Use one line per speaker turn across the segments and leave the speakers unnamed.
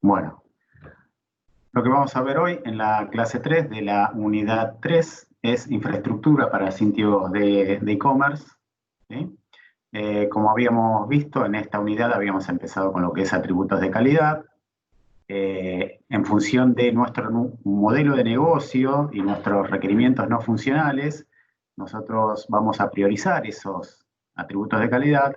Bueno, lo que vamos a ver hoy en la clase 3 de la unidad 3 es infraestructura para sitios de e-commerce, ¿sí? Como habíamos visto, en esta unidad habíamos empezado con lo que es atributos de calidad. En función de nuestro modelo de negocio y nuestros requerimientos no funcionales, nosotros vamos a priorizar esos atributos de calidad.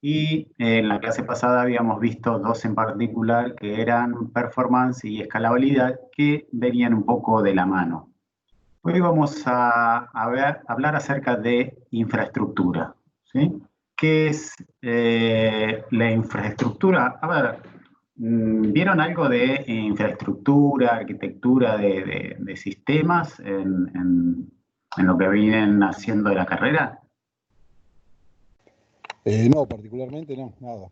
Y en la clase pasada habíamos visto dos en particular que eran performance y escalabilidad, que venían un poco de la mano. Hoy vamos a hablar acerca de infraestructura, ¿sí? ¿Qué es la infraestructura? A ver, ¿vieron algo de infraestructura, arquitectura de sistemas en lo que vienen haciendo de la carrera?
No, particularmente no, nada.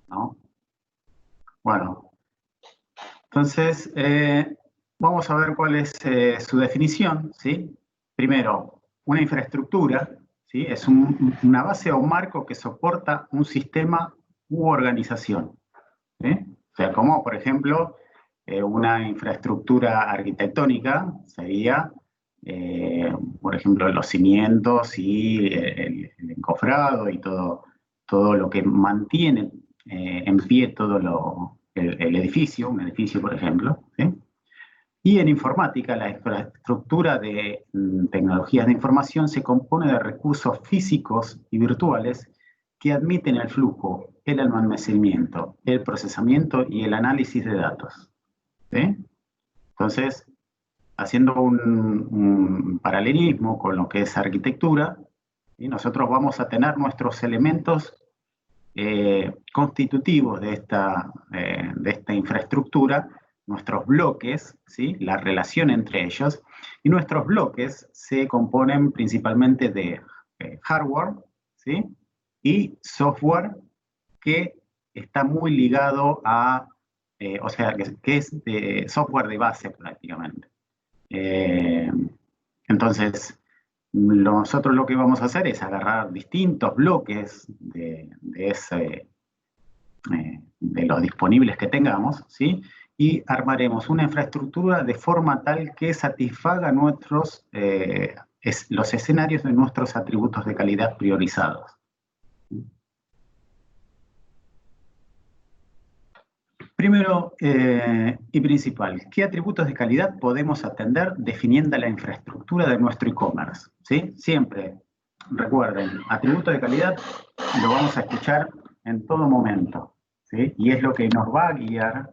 ¿No? Bueno, entonces vamos a ver cuál es su definición, ¿sí? Primero, una infraestructura, ¿sí? Es una base o un marco que soporta un sistema u organización, ¿sí? O sea, como por ejemplo una infraestructura arquitectónica sería, por ejemplo, los cimientos y el encofrado y todo lo que mantiene en pie todo el edificio, un edificio, por ejemplo, ¿sí? Y en informática, la infraestructura de tecnologías de información se compone de recursos físicos y virtuales que admiten el flujo, el almacenamiento, el procesamiento y el análisis de datos, ¿sí? Entonces, haciendo un paralelismo con lo que es arquitectura, ¿sí? Nosotros vamos a tener nuestros elementos constitutivos de esta infraestructura, nuestros bloques, ¿sí? La relación entre ellos, y nuestros bloques se componen principalmente de hardware, ¿sí? Y software que está muy ligado a, o sea, que es de software de base prácticamente. Eh, entonces, nosotros lo que vamos a hacer es agarrar distintos bloques de los disponibles que tengamos, ¿sí? Y armaremos una infraestructura de forma tal que satisfaga los escenarios de nuestros atributos de calidad priorizados. Primero y principal, ¿qué atributos de calidad podemos atender definiendo la infraestructura de nuestro e-commerce? ¿Sí? Siempre, recuerden, atributos de calidad lo vamos a escuchar en todo momento, ¿sí? Y es lo que nos va a guiar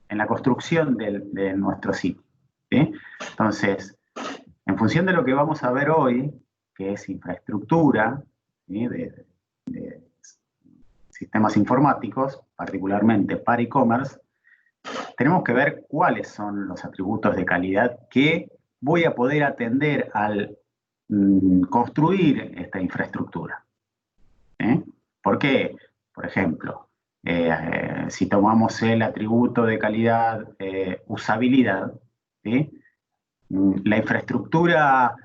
en la construcción de nuestro sitio, ¿sí? Entonces, en función de lo que vamos a ver hoy, que es infraestructura, ¿sí? de sistemas informáticos, particularmente para e-commerce, tenemos que ver cuáles son los atributos de calidad que voy a poder atender al construir esta infraestructura. ¿Por qué? Por ejemplo, si tomamos el atributo de calidad usabilidad, ¿sí? La infraestructura,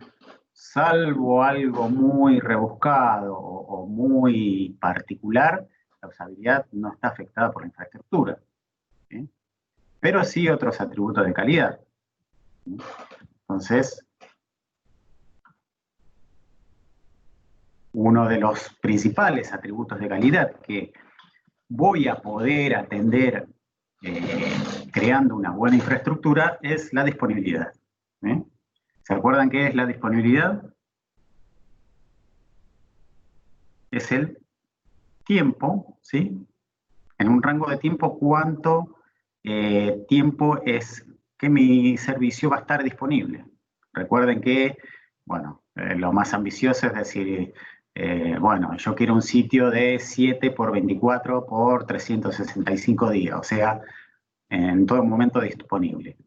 salvo algo muy rebuscado o muy particular, la usabilidad no está afectada por la infraestructura, ¿sí? Pero sí otros atributos de calidad. Entonces, uno de los principales atributos de calidad que voy a poder atender creando una buena infraestructura es la disponibilidad. ¿Se acuerdan qué es la disponibilidad? Es el tiempo, ¿sí? En un rango de tiempo, ¿cuánto tiempo es que mi servicio va a estar disponible? Recuerden que, bueno, lo más ambicioso es decir, bueno, yo quiero un sitio de 7 por 24 por 365 días, o sea, en todo momento disponible.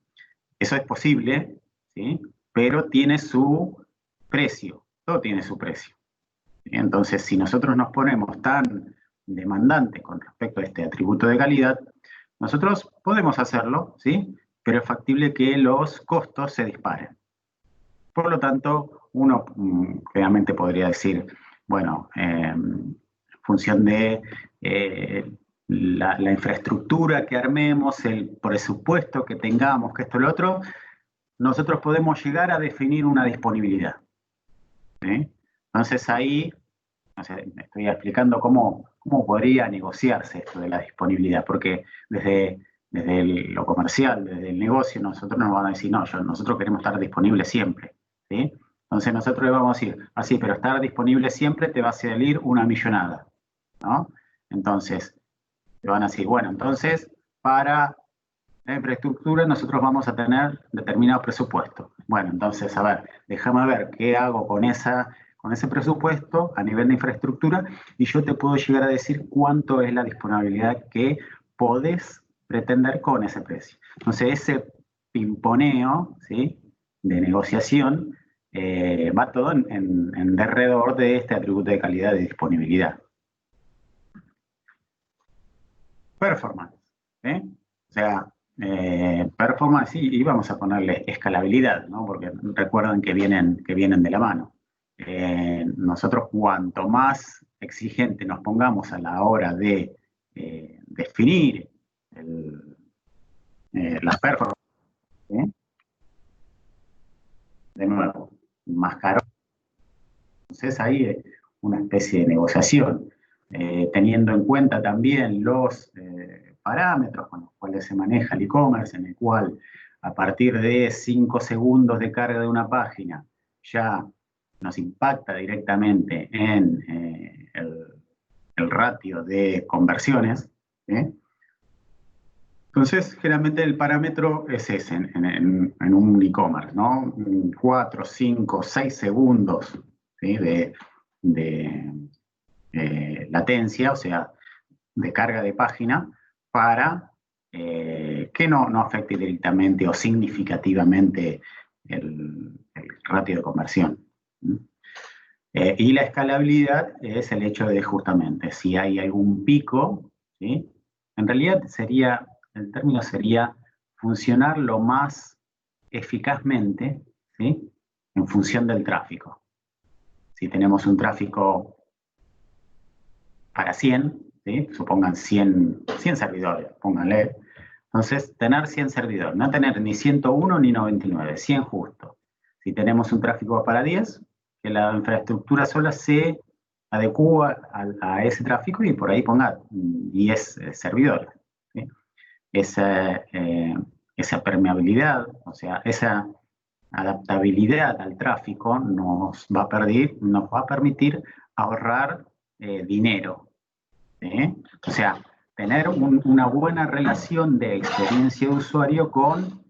Eso es posible, ¿sí? Pero tiene su precio, todo tiene su precio. Entonces, si nosotros nos ponemos tan demandantes con respecto a este atributo de calidad, nosotros podemos hacerlo, ¿sí? Pero es factible que los costos se disparen. Por lo tanto, uno realmente podría decir, bueno, en función de la infraestructura que armemos, el presupuesto que tengamos, que esto y lo otro, nosotros podemos llegar a definir una disponibilidad. ¿Sí? Entonces ahí, no sé, estoy explicando cómo podría negociarse esto de la disponibilidad, porque desde lo comercial, desde el negocio, nosotros nos van a decir, no, nosotros queremos estar disponibles siempre. ¿Sí? Entonces nosotros le vamos a decir, así, pero estar disponible siempre te va a salir una millonada, ¿no? Entonces, te van a decir, bueno, entonces, para la infraestructura nosotros vamos a tener determinado presupuesto. Bueno, entonces, a ver, déjame ver qué hago con ese presupuesto a nivel de infraestructura y yo te puedo llegar a decir cuánto es la disponibilidad que podés pretender con ese precio. Entonces, ese pimponeo, ¿sí?, de negociación va todo en derredor de este atributo de calidad de disponibilidad. Performance, ¿eh? O sea, performance y vamos a ponerle escalabilidad, ¿no? Porque recuerden que vienen de la mano. Nosotros cuanto más exigente nos pongamos a la hora de definir las performances, ¿eh? De nuevo, más caro. Entonces ahí es una especie de negociación, teniendo en cuenta también los parámetros con los cuales se maneja el e-commerce, en el cual a partir de 5 segundos de carga de una página ya nos impacta directamente en el ratio de conversiones. ¿Eh? Entonces, generalmente el parámetro es ese en un e-commerce, ¿no? 4, 5, 6 segundos, ¿sí?, de latencia, o sea, de carga de página, para que no afecte directamente o significativamente el ratio de conversión. Y la escalabilidad es el hecho de justamente, si hay algún pico, ¿sí?, en realidad el término sería funcionar lo más eficazmente, ¿sí?, en función del tráfico. Si tenemos un tráfico para 100, ¿sí?, supongan 100 servidores, pónganle. Entonces, tener 100 servidores, no tener ni 101 ni 99, 100 justo. Si tenemos un tráfico para 10, que la infraestructura sola se adecúa a ese tráfico y por ahí ponga 10 servidores. ¿Sí? Esa permeabilidad, o sea, esa adaptabilidad al tráfico nos va a permitir ahorrar dinero. ¿Sí? O sea, tener una buena relación de experiencia de usuario con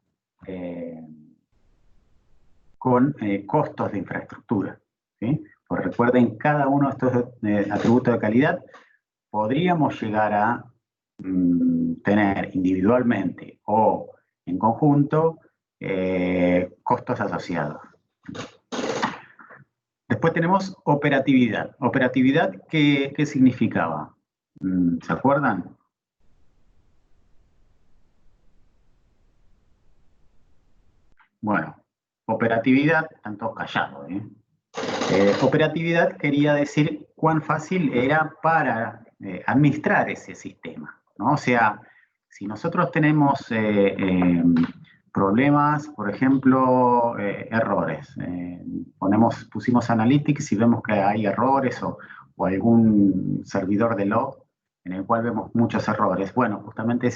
costos de infraestructura. ¿Sí? Pues recuerden, cada uno de estos atributos de calidad podríamos llegar a tener individualmente o en conjunto costos asociados. Después tenemos operatividad. ¿Operatividad qué significaba? ¿Se acuerdan? Bueno, operatividad, están todos callados, ¿eh? Operatividad quería decir cuán fácil era para administrar ese sistema, ¿no? O sea, si nosotros tenemos problemas, por ejemplo, errores, pusimos Analytics y vemos que hay errores o algún servidor de log en el cual vemos muchos errores. Bueno, justamente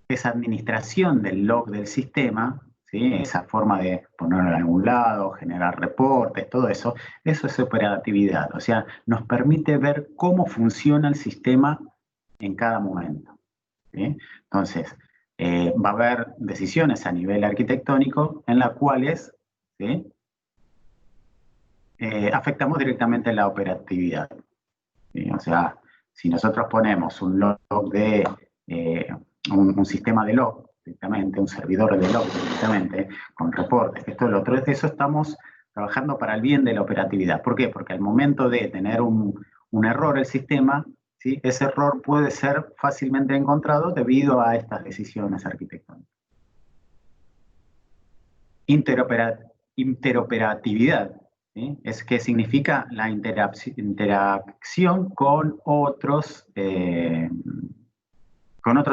esa administración del log del sistema, ¿sí?, esa forma de ponerlo en algún lado, generar reportes, todo eso es operatividad. O sea, nos permite ver cómo funciona el sistema en cada momento. ¿Sí? Entonces, va a haber decisiones a nivel arquitectónico en las cuales, ¿sí?, afectamos directamente la operatividad. ¿Sí? O sea, si nosotros ponemos un log de un sistema de log directamente, un servidor de log directamente, con reportes, esto, lo otro, eso estamos trabajando para el bien de la operatividad. ¿Por qué? Porque al momento de tener un error el sistema, ¿sí?, ese error puede ser fácilmente encontrado debido a estas decisiones arquitectónicas. Interoperatividad, ¿sí? Es que significa la interacción con otros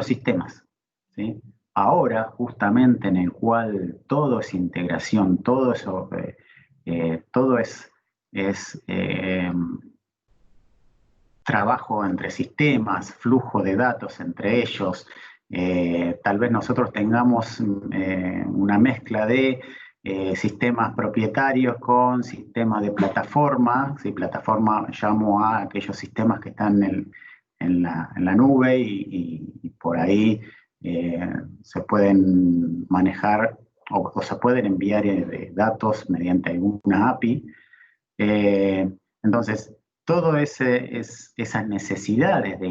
sistemas, ¿sí? Ahora, justamente en el cual todo es integración, todo eso, todo es trabajo entre sistemas, flujo de datos entre ellos. Tal vez nosotros tengamos una mezcla de sistemas propietarios con sistemas de plataforma. Si plataforma llamo a aquellos sistemas que están en la nube y por ahí se pueden manejar o se pueden enviar datos mediante alguna API. Entonces, todas esas necesidades de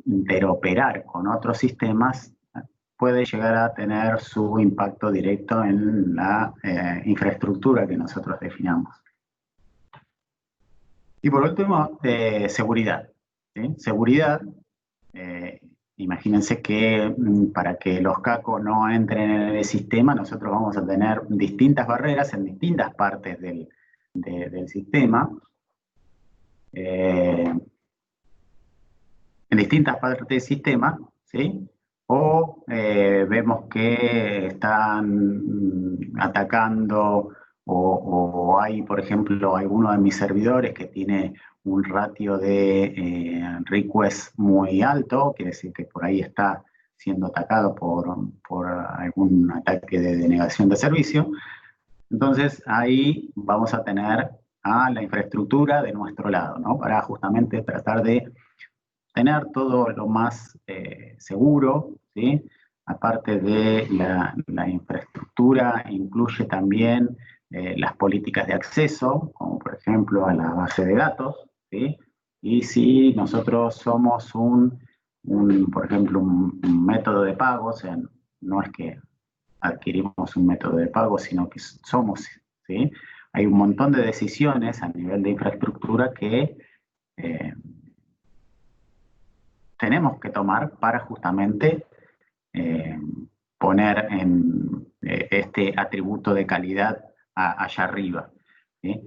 interoperar con otros sistemas puede llegar a tener su impacto directo en la infraestructura que nosotros definamos. Y por último, seguridad. ¿Sí? Seguridad, imagínense que para que los cacos no entren en el sistema, nosotros vamos a tener distintas barreras en distintas partes del sistema. En distintas partes del sistema, ¿sí? O vemos que están atacando o hay, por ejemplo, alguno de mis servidores que tiene un ratio de request muy alto, quiere decir que por ahí está siendo atacado por algún ataque de denegación de servicio. Entonces ahí vamos a tener a la infraestructura de nuestro lado, ¿no? Para justamente tratar de tener todo lo más seguro, ¿sí? Aparte de la infraestructura, incluye también las políticas de acceso, como por ejemplo a la base de datos, ¿sí? Y si nosotros somos por ejemplo, un método de pago, o sea, no es que adquirimos un método de pago, sino que somos, ¿sí? Hay un montón de decisiones a nivel de infraestructura que tenemos que tomar para justamente poner este atributo de calidad allá arriba, ¿sí?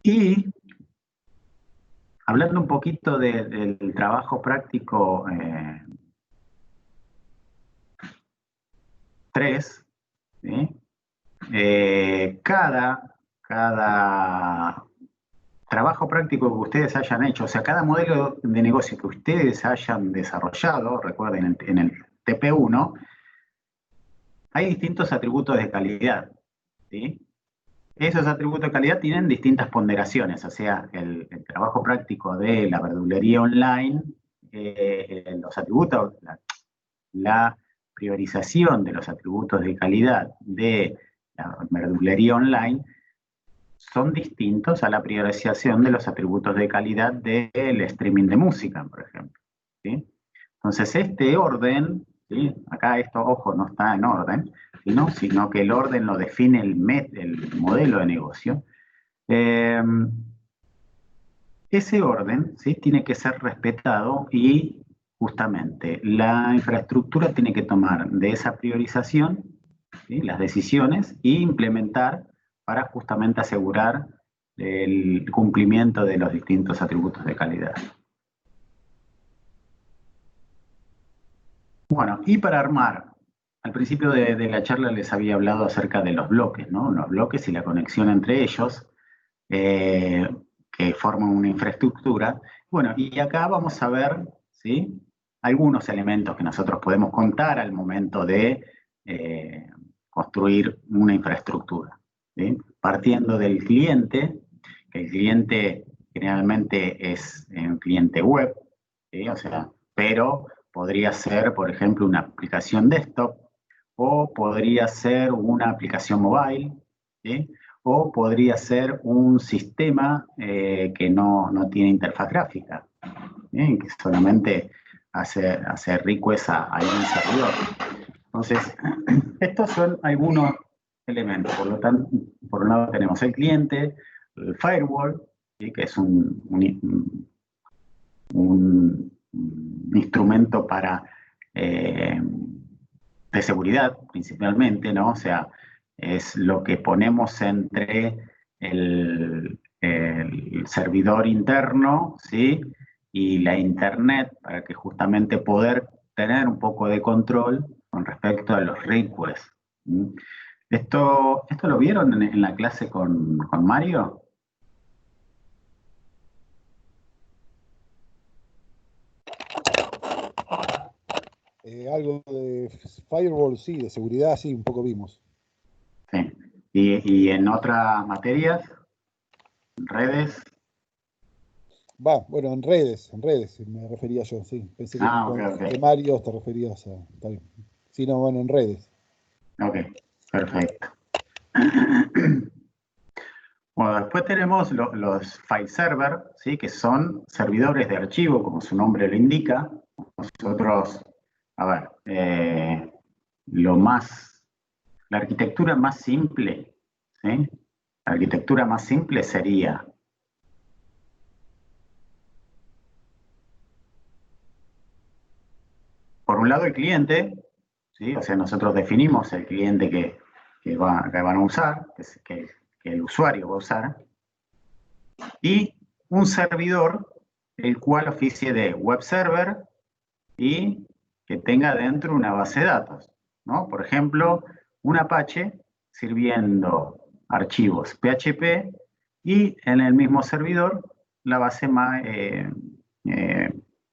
Y hablando un poquito del trabajo práctico 3, ¿sí? Cada trabajo práctico que ustedes hayan hecho, o sea, cada modelo de negocio que ustedes hayan desarrollado, recuerden en el TP1, hay distintos atributos de calidad, ¿sí? Esos atributos de calidad tienen distintas ponderaciones, o sea, el trabajo práctico de la verdulería online, los atributos, la priorización de los atributos de calidad de la verdulería online son distintos a la priorización de los atributos de calidad del streaming de música, por ejemplo, ¿sí? Entonces, este orden, ¿sí? Acá esto, ojo, no está en orden, sino que el orden lo define el modelo de negocio. Ese orden, ¿sí? Tiene que ser respetado y justamente la infraestructura tiene que tomar de esa priorización, ¿sí? Las decisiones e implementar para justamente asegurar el cumplimiento de los distintos atributos de calidad. Bueno, y para armar, al principio de la charla les había hablado acerca de los bloques, ¿no? Los bloques y la conexión entre ellos, que forman una infraestructura. Bueno, y acá vamos a ver, ¿sí? Algunos elementos que nosotros podemos contar al momento de construir una infraestructura, ¿sí? Partiendo del cliente, que el cliente generalmente es un cliente web, ¿sí? O sea, pero podría ser, por ejemplo, una aplicación desktop, o podría ser una aplicación mobile, ¿sí? O podría ser un sistema que no tiene interfaz gráfica, ¿sí? Que solamente hace request a algún servidor. Entonces, estos son algunos elementos. Por lo tanto, por un lado tenemos el cliente, el firewall, ¿sí? Que es un instrumento de seguridad principalmente, ¿no? O sea, es lo que ponemos entre el servidor interno, ¿sí? Y la internet para que justamente poder tener un poco de control con respecto a los requests. ¿Mm? ¿Esto lo vieron en la clase con Mario?
Algo de firewall, sí, de seguridad, sí, un poco vimos.
Sí. ¿Y en otras materias? ¿Redes?
Bueno, en redes me refería yo, sí. Pensé que
Ah, ok,
cuando
ok.
dijiste Mario te referías a. Está bien. Sí, no, bueno, en redes.
Ok, perfecto. Bueno, después tenemos los file server, ¿sí? Que son servidores de archivo, como su nombre lo indica. Nosotros, a ver, la arquitectura más simple, ¿sí? La arquitectura más simple sería, por un lado, el cliente, ¿sí? O sea, nosotros definimos el cliente que van a usar, que el usuario va a usar, y un servidor, el cual oficie de web server y que tenga dentro una base de datos, ¿no? Por ejemplo, un Apache sirviendo archivos PHP y en el mismo servidor la base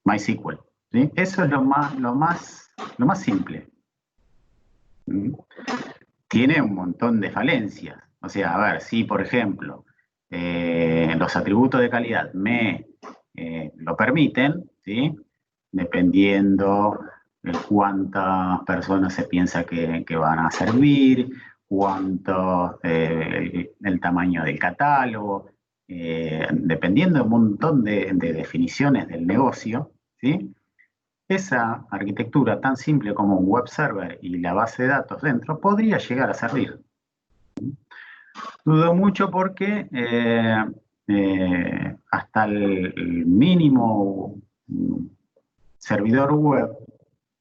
MySQL, ¿sí? Eso es lo más simple. ¿Mm? Tiene un montón de falencias. O sea, a ver, si por ejemplo los atributos de calidad me lo permiten, ¿sí? Dependiendo de cuántas personas se piensa que van a servir, cuánto el tamaño del catálogo, dependiendo de un montón de definiciones del negocio, ¿sí? Esa arquitectura tan simple como un web server y la base de datos dentro podría llegar a servir. Dudo mucho porque hasta el mínimo servidor web,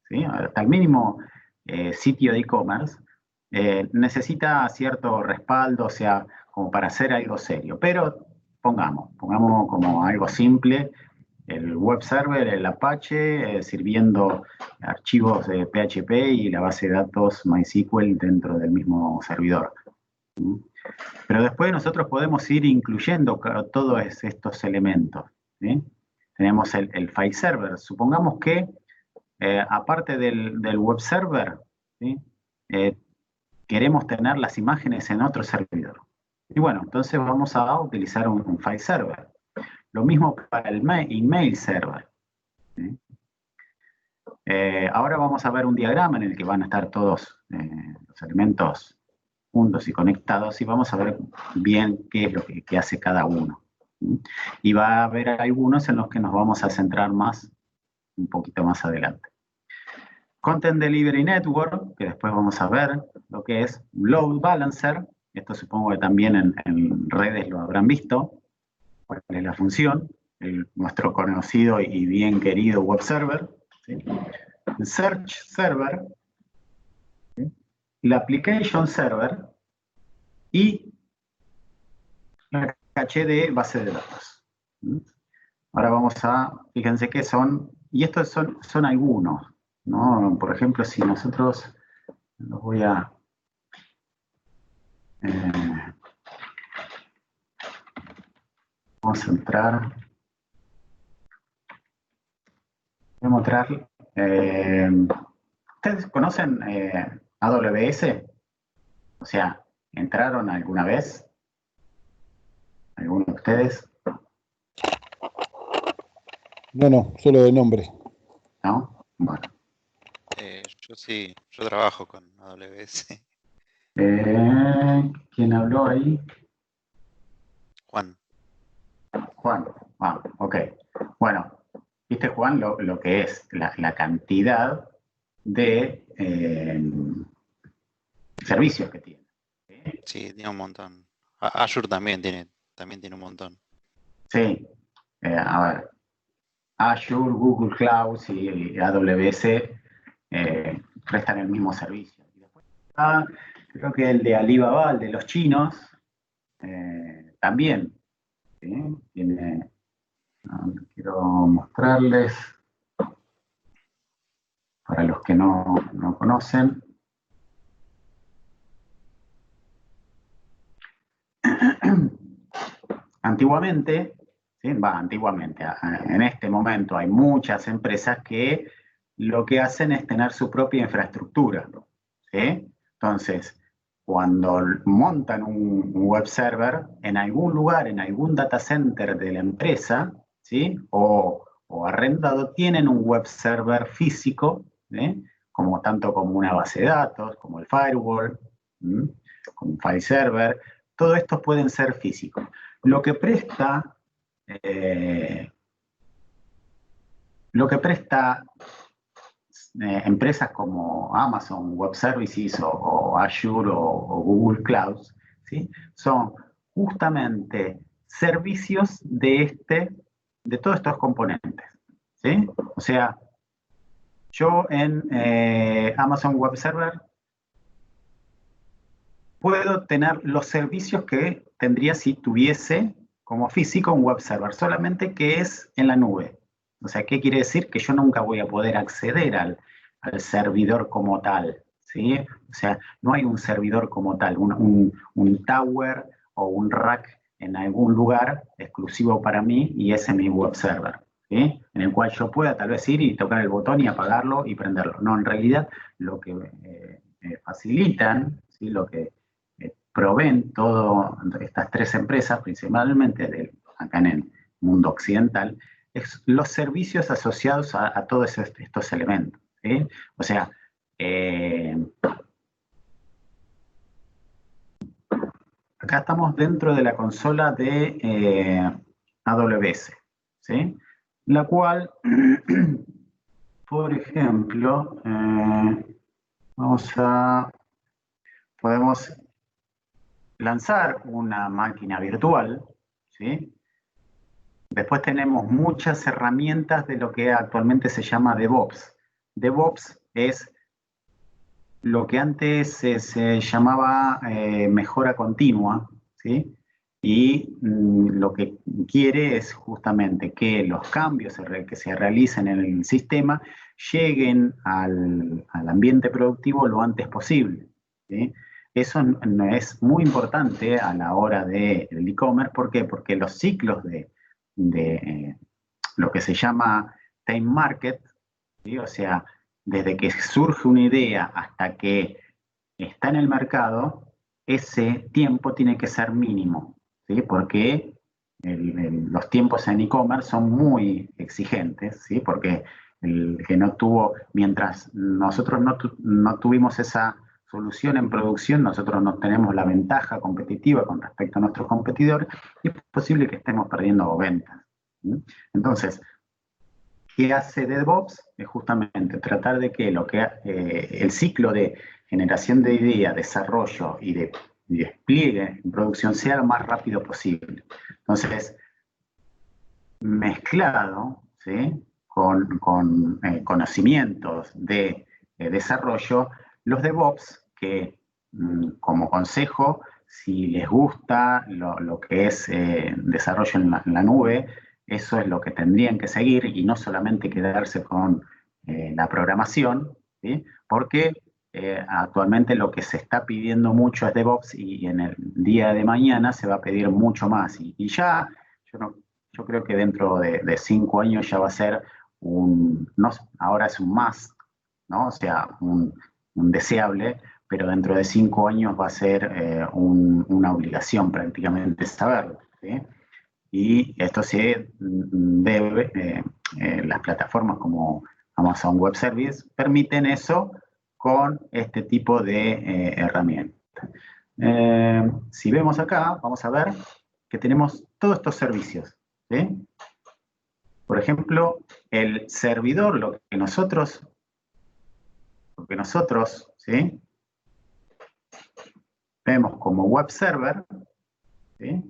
¿sí? Hasta el mínimo sitio de e-commerce, necesita cierto respaldo, o sea, como para hacer algo serio. Pero pongamos como algo simple el web server, el Apache, sirviendo archivos de PHP y la base de datos MySQL dentro del mismo servidor. Pero después nosotros podemos ir incluyendo todos estos elementos, ¿sí? Tenemos el file server. Supongamos que, aparte del web server, ¿sí? Eh, queremos tener las imágenes en otro servidor. Y bueno, entonces vamos a utilizar un file server. Lo mismo para el email server, ¿sí? Ahora vamos a ver un diagrama en el que van a estar todos los elementos juntos y conectados y vamos a ver bien qué es lo que hace cada uno. Y va a haber algunos en los que nos vamos a centrar más, un poquito más adelante. Content Delivery Network, que después vamos a ver lo que es Load Balancer. Esto supongo que también en redes lo habrán visto. ¿Cuál es la función? Nuestro conocido y bien querido web server, ¿sí? El Search Server, ¿sí? La Application Server y la caché de base de datos. Ahora vamos fíjense que son, y estos son algunos, ¿no? Por ejemplo, si nosotros, los voy a, vamos a entrar, voy a mostrar, ¿ustedes conocen AWS? O sea, ¿entraron alguna vez? ¿Alguno de ustedes?
No, solo de nombre.
¿No? Bueno.
Yo sí, yo trabajo con AWS.
¿Quién habló ahí?
Juan.
Juan. Ah, ok. Bueno, viste, Juan, lo que es la cantidad de servicios que tiene.
Sí, tiene un montón. Azure también tiene un montón.
Sí, a ver, Azure, Google Cloud y AWS prestan el mismo servicio. Y después está, creo que el de Alibaba, el de los chinos, también, ¿sí? Quiero mostrarles, para los que no conocen. Antiguamente, ¿sí? Antiguamente, en este momento hay muchas empresas que lo que hacen es tener su propia infraestructura, ¿sí? Entonces, cuando montan un web server en algún lugar, en algún data center de la empresa, ¿sí? O arrendado, tienen un web server físico, ¿sí? Tanto como una base de datos, como el firewall, ¿sí? Como un file server. Todo esto pueden ser físicos. Lo que presta empresas como Amazon Web Services o Azure o Google Cloud, ¿sí? Son justamente servicios de todos estos componentes, ¿sí? O sea, yo en Amazon Web Server puedo tener los servicios que tendría si tuviese como físico un web server, solamente que es en la nube. O sea, ¿qué quiere decir? Que yo nunca voy a poder acceder al servidor como tal, ¿sí? O sea, no hay un servidor como tal, un tower o un rack en algún lugar exclusivo para mí y ese es mi web server, ¿sí? En el cual yo pueda tal vez ir y tocar el botón y apagarlo y prenderlo. No, en realidad lo que facilitan, ¿sí? Lo que proveen todas estas tres empresas, principalmente acá en el mundo occidental, es los servicios asociados a todos estos elementos, ¿sí? O sea, acá estamos dentro de la consola de AWS, ¿sí? La cual, por ejemplo, podemos lanzar una máquina virtual, ¿sí? Después tenemos muchas herramientas de lo que actualmente se llama DevOps. DevOps es lo que antes se llamaba mejora continua, ¿sí? Y lo que quiere es justamente que los cambios que se realicen en el sistema lleguen al ambiente productivo lo antes posible, ¿sí? Eso es muy importante a la hora del e-commerce. ¿Por qué? Porque los ciclos de lo que se llama time market, ¿sí? O sea, desde que surge una idea hasta que está en el mercado, ese tiempo tiene que ser mínimo, ¿sí? Porque los tiempos en e-commerce son muy exigentes, ¿sí? Porque el que no tuvo, mientras nosotros no tuvimos esa solución en producción, nosotros no tenemos la ventaja competitiva con respecto a nuestros competidores y es posible que estemos perdiendo ventas, ¿sí? Entonces, ¿qué hace DevOps? Es justamente tratar de que el ciclo de generación de idea, desarrollo y de despliegue en producción sea lo más rápido posible. Entonces, mezclado, ¿sí? con conocimientos de desarrollo, los DevOps, que como consejo, si les gusta lo que es desarrollo en la nube, eso es lo que tendrían que seguir y no solamente quedarse con la programación, ¿sí? Porque actualmente lo que se está pidiendo mucho es DevOps y en el día de mañana se va a pedir mucho más. Y ya, yo creo que dentro de 5 años ya va a ser ahora es un must, ¿no? O sea, un deseable, pero dentro de 5 años va a ser una obligación prácticamente saberlo, ¿sí? Y esto se debe, las plataformas como Amazon Web Service permiten eso con este tipo de herramientas. Si vemos acá, vamos a ver que tenemos todos estos servicios, ¿sí? Por ejemplo, el servidor, lo que nosotros, ¿sí? Vemos como web server, ¿sí?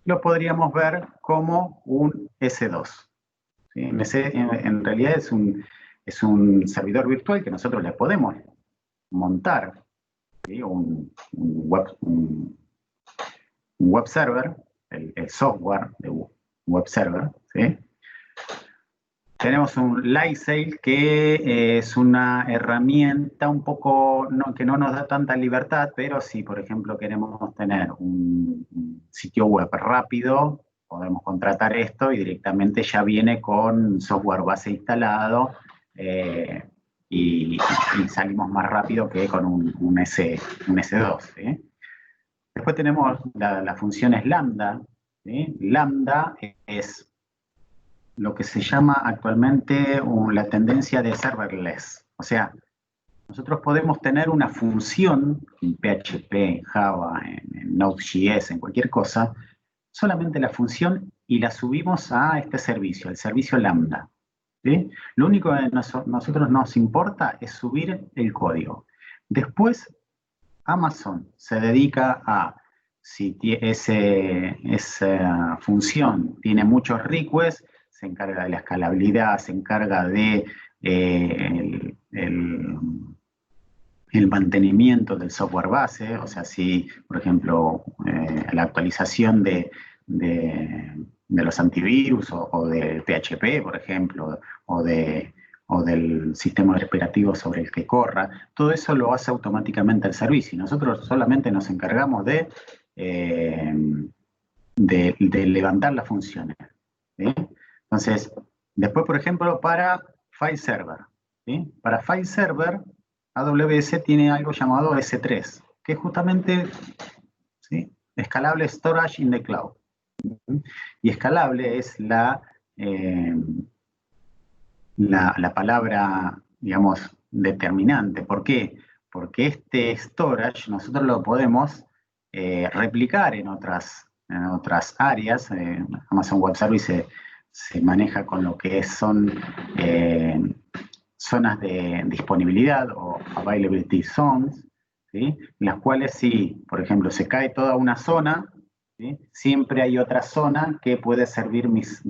Lo podríamos ver como un S2. ¿Sí? En realidad es un servidor virtual que nosotros le podemos montar, ¿sí? un web server, el software de web server, ¿sí? Tenemos un Lightsail, que es una herramienta un poco que no nos da tanta libertad, pero si, por ejemplo, queremos tener un sitio web rápido, podemos contratar esto y directamente ya viene con software base instalado, y salimos más rápido que con un S2. ¿Sí? Después tenemos la función es lambda. ¿Sí? Lambda es lo que se llama actualmente la tendencia de serverless. O sea, nosotros podemos tener una función en PHP, en Java, en Node.js, en cualquier cosa, solamente la función, y la subimos a este servicio, el servicio Lambda. ¿Sí? Lo único que a nosotros nos importa es subir el código. Después, Amazon se dedica a, si esa función tiene muchos requests, se encarga de la escalabilidad, se encarga de el mantenimiento del software base. O sea, si, por ejemplo, la actualización de los antivirus o de PHP, por ejemplo, o del sistema operativo sobre el que corra, todo eso lo hace automáticamente el servicio, y nosotros solamente nos encargamos de levantar las funciones. ¿Sí? Entonces, después, por ejemplo, para File Server. ¿Sí? Para File Server, AWS tiene algo llamado S3, que es justamente, ¿sí?, Scalable Storage in the Cloud. Y escalable es la palabra, digamos, determinante. ¿Por qué? Porque este storage nosotros lo podemos replicar en otras áreas. Amazon Web Services se maneja con lo que son zonas de disponibilidad, o availability zones, ¿sí? En las cuales, si, por ejemplo, se cae toda una zona, ¿sí?, siempre hay otra zona que puede servir mis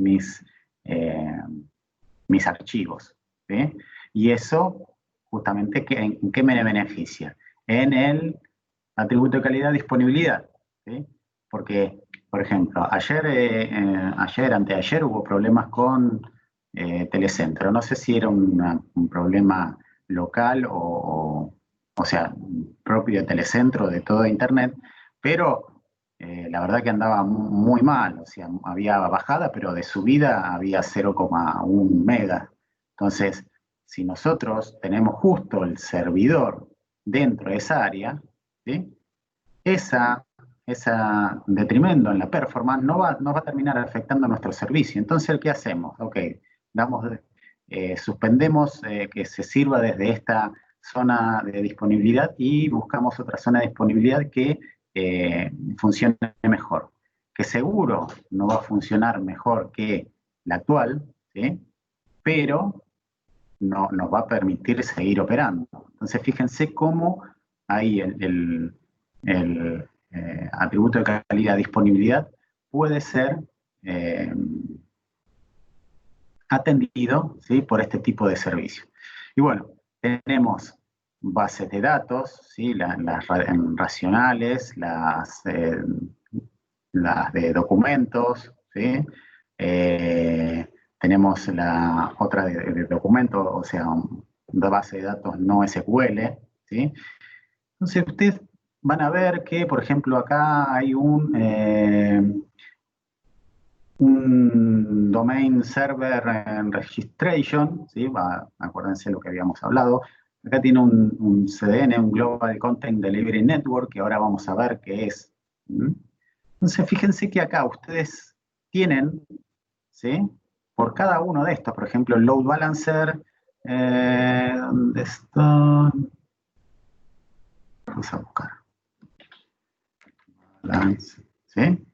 archivos. ¿Sí? Y eso, justamente, ¿en qué me beneficia? En el atributo de calidad disponibilidad. ¿Sí? Porque, por ejemplo, anteayer hubo problemas con Telecentro. No sé si era un problema local o sea, propio de Telecentro, de todo Internet, pero la verdad que andaba muy mal. O sea, había bajada, pero de subida había 0,1 mega. Entonces, si nosotros tenemos justo el servidor dentro de esa área, ¿sí?, esa detrimento en la performance no va a terminar afectando nuestro servicio. Entonces, ¿qué hacemos? Ok, suspendemos que se sirva desde esta zona de disponibilidad y buscamos otra zona de disponibilidad que funcione mejor. Que seguro no va a funcionar mejor que la actual, ¿sí?, pero no nos va a permitir seguir operando. Entonces, fíjense cómo ahí el atributo de calidad disponibilidad puede ser atendido, ¿sí?, por este tipo de servicio. Y bueno, tenemos bases de datos, ¿sí?, las racionales, las de documentos, ¿sí? Tenemos la otra de documentos, o sea, una base de datos no SQL, ¿sí? Entonces, ustedes van a ver que, por ejemplo, acá hay un domain server registration, ¿sí? Acuérdense lo que habíamos hablado. Acá tiene un CDN, un Global Content Delivery Network, que ahora vamos a ver qué es. Entonces, fíjense que acá ustedes tienen, ¿sí?, por cada uno de estos, por ejemplo, el load balancer, ¿dónde está? Vamos a buscar. Balance, ¿sí?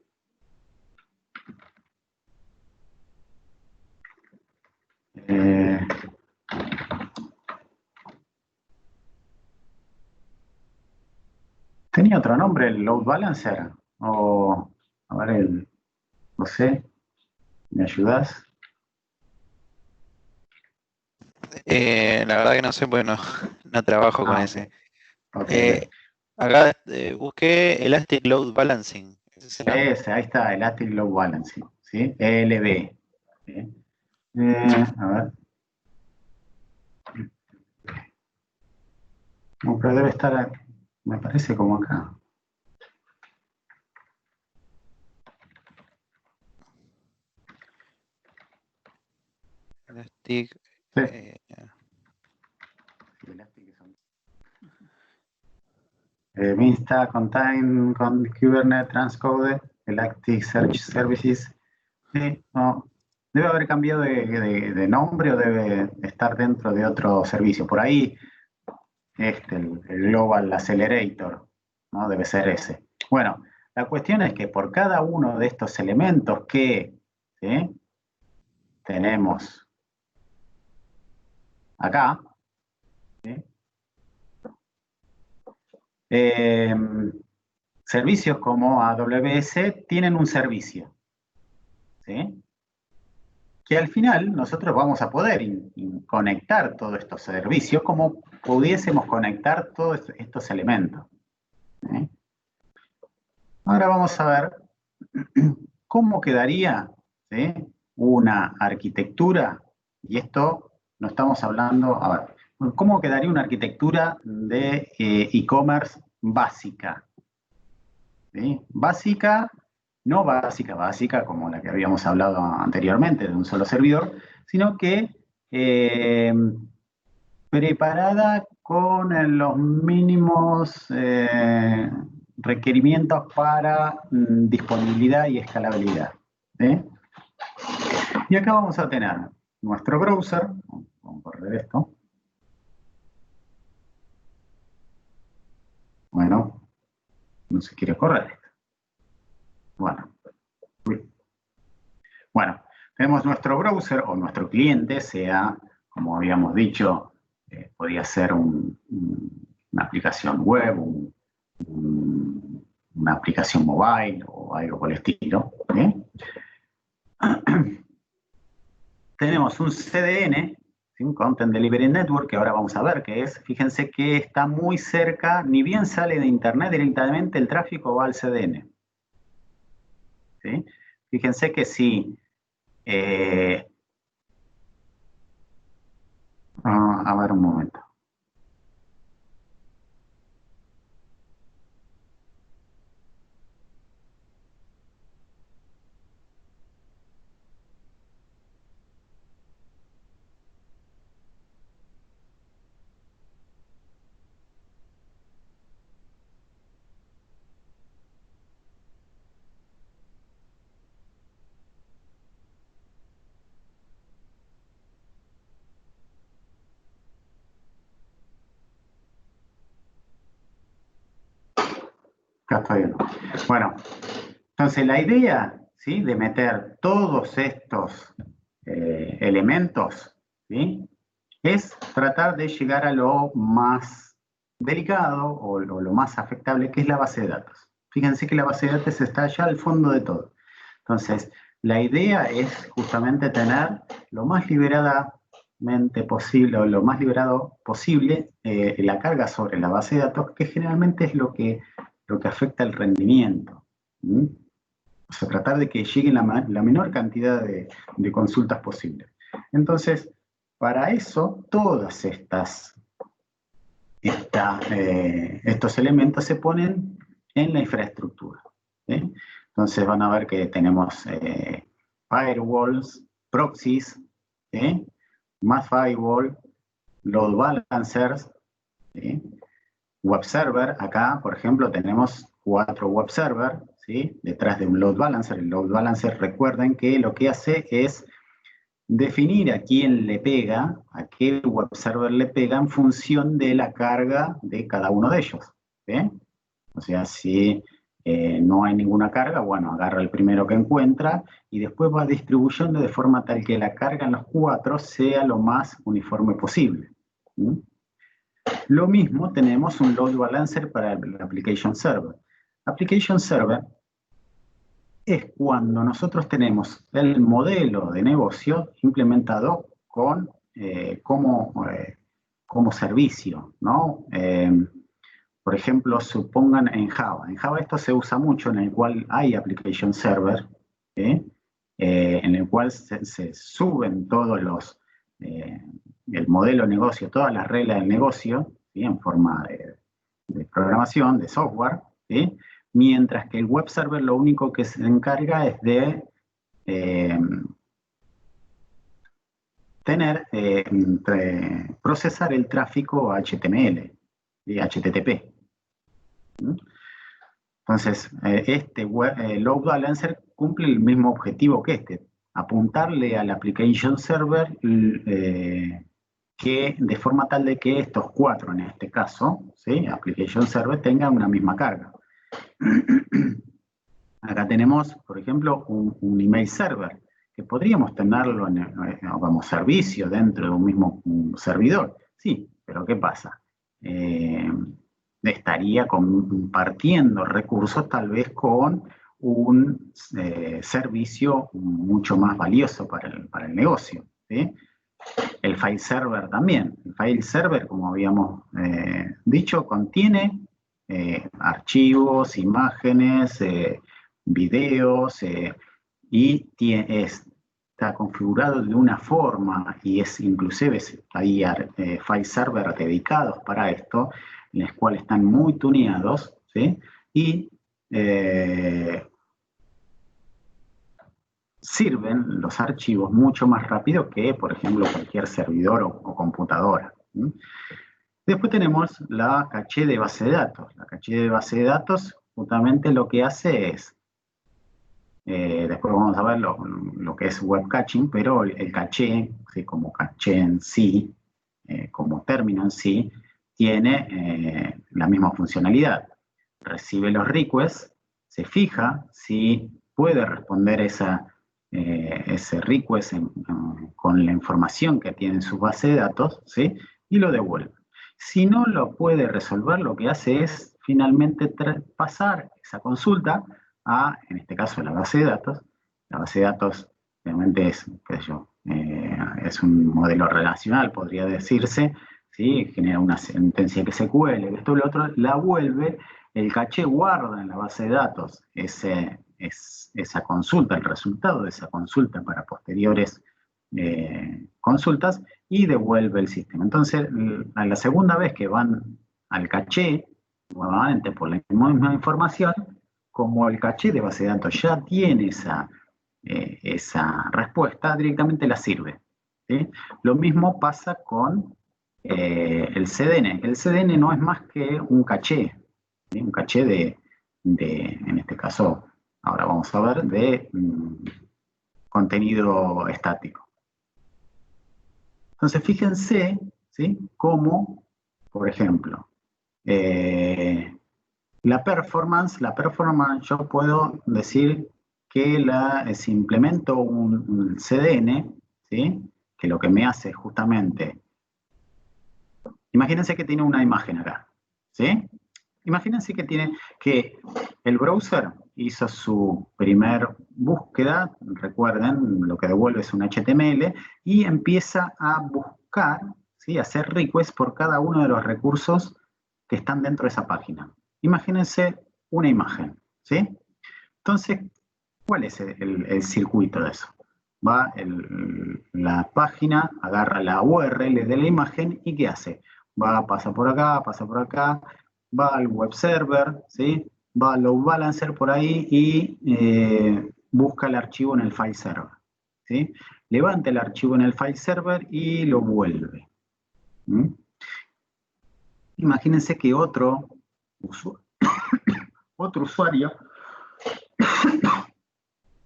¿Tenía otro nombre el load balancer? O, a ver, no sé, ¿me ayudás?
La verdad que no sé, porque no trabajo con ese.
Okay.
Acá busqué Elastic Load Balancing.
Ahí está, Elastic Load Balancing, ¿sí? ELB. ¿Sí? A ver. No, pero debe estar, me parece como acá.
Elastic.
Sí. Minsta, Contain, con Kubernetes, Transcode, Elastic Search Services. Sí, no. Debe haber cambiado de nombre o debe estar dentro de otro servicio. Por ahí, el Global Accelerator, ¿no? Debe ser ese. Bueno, la cuestión es que por cada uno de estos elementos que tenemos acá, ¿sí? Servicios como AWS tienen un servicio, ¿sí? Que al final nosotros vamos a poder conectar todos estos servicios como pudiésemos conectar todos estos elementos, ¿sí? Ahora vamos a ver cómo quedaría, ¿sí? Una arquitectura, y esto no estamos hablando, a ver, cómo quedaría una arquitectura de e-commerce básica, ¿sí? Básica, no básica como la que habíamos hablado anteriormente de un solo servidor, sino que preparada con los mínimos requerimientos para disponibilidad y escalabilidad, ¿sí? Y acá vamos a tener nuestro browser, vamos a correr esto. Bueno, no se quiere correr esto. Bueno, tenemos nuestro browser o nuestro cliente, sea, como habíamos dicho, podría ser una aplicación web, una aplicación mobile o algo por el estilo. Tenemos un CDN, un Content Delivery Network, que ahora vamos a ver qué es. Fíjense que está muy cerca, ni bien sale de Internet directamente, el tráfico va al CDN. ¿Sí? Fíjense que si a ver un momento. Acá estoy. Bueno, entonces la idea, ¿sí?, de meter todos estos elementos, ¿sí?, es tratar de llegar a lo más delicado o lo más afectable, que es la base de datos. Fíjense que la base de datos está allá al fondo de todo. Entonces, la idea es justamente tener lo más liberadamente posible, o lo más liberado posible, la carga sobre la base de datos, que generalmente es lo que afecta el rendimiento. ¿Mm? O sea, tratar de que llegue la menor cantidad de consultas posible. Entonces, para eso, todas estos elementos se ponen en la infraestructura, ¿sí? Entonces van a ver que tenemos firewalls, proxies, ¿sí?, más firewall, load balancers, ¿sí?, web server. Acá, por ejemplo, tenemos 4 web server, ¿sí?, detrás de un load balancer. El load balancer, recuerden que lo que hace es definir a quién le pega, a qué web server le pega en función de la carga de cada uno de ellos, ¿sí? O sea, si no hay ninguna carga, bueno, agarra el primero que encuentra y después va distribuyendo de forma tal que la carga en los 4 sea lo más uniforme posible. ¿Sí? Lo mismo tenemos un load balancer para el application server. Application server es cuando nosotros tenemos el modelo de negocio implementado como servicio, ¿no? por ejemplo, supongan en Java. En Java esto se usa mucho, en el cual hay application server, ¿sí? En el cual se suben todos los, el modelo de negocio, todas las reglas del negocio, ¿sí? En forma de programación, de software, ¿sí? Mientras que el web server lo único que se encarga es de procesar el tráfico HTML y HTTP. Entonces, este load balancer cumple el mismo objetivo que este, apuntarle al application server que de forma tal de que estos cuatro, en este caso, ¿sí? Application server, tengan una misma carga. Acá tenemos, por ejemplo, un email server, que podríamos tenerlo como servicio dentro de un mismo servidor. Sí, pero ¿qué pasa? Estaría compartiendo recursos tal vez con un servicio mucho más valioso para el negocio, ¿sí? El file server también. El file server, como habíamos dicho, contiene archivos, imágenes, videos, y está configurado de una forma, y es inclusive hay file server dedicados para esto, en los cuales están muy tuneados, ¿sí? Y sirven los archivos mucho más rápido que, por ejemplo, cualquier servidor o computadora. ¿Sí? Después tenemos la caché de base de datos. La caché de base de datos justamente lo que hace es, después vamos a ver lo que es web caching, pero el caché, ¿sí? Como caché en sí, como término en sí, tiene la misma funcionalidad. Recibe los requests, se fija si puede responder ese request con la información que tiene en su base de datos, ¿sí? Y lo devuelve. Si no lo puede resolver, lo que hace es finalmente pasar esa consulta a, en este caso, la base de datos. La base de datos realmente es, qué sé yo, es un modelo relacional, podría decirse, ¿sí? Genera una sentencia SQL, esto y lo otro, la vuelve, el caché guarda en la base de datos esa consulta, el resultado de esa consulta para posteriores consultas y devuelve el sistema. Entonces, a la segunda vez que van al caché, nuevamente por la misma información, como el caché de base de datos ya tiene esa respuesta, directamente la sirve, ¿sí? Lo mismo pasa con el CDN. El CDN no es más que un caché, ¿sí? Un caché en este caso, ahora vamos a ver, de contenido estático. Entonces, fíjense, ¿sí? Cómo, por ejemplo, la performance, yo puedo decir que si implemento un CDN, ¿sí? Que lo que me hace justamente, imagínense que tiene una imagen acá, ¿sí? Imagínense que el browser hizo su primer búsqueda, recuerden, lo que devuelve es un HTML, y empieza a buscar, ¿sí? A hacer requests por cada uno de los recursos que están dentro de esa página. Imagínense una imagen, ¿sí? Entonces, ¿cuál es el circuito de eso? Va la página, agarra la URL de la imagen y ¿qué hace? Pasa por acá, va al web server, ¿sí? Va al load balancer por ahí y busca el archivo en el file server, ¿sí? Levanta el archivo en el file server y lo vuelve. ¿Mm? Imagínense que otro usuario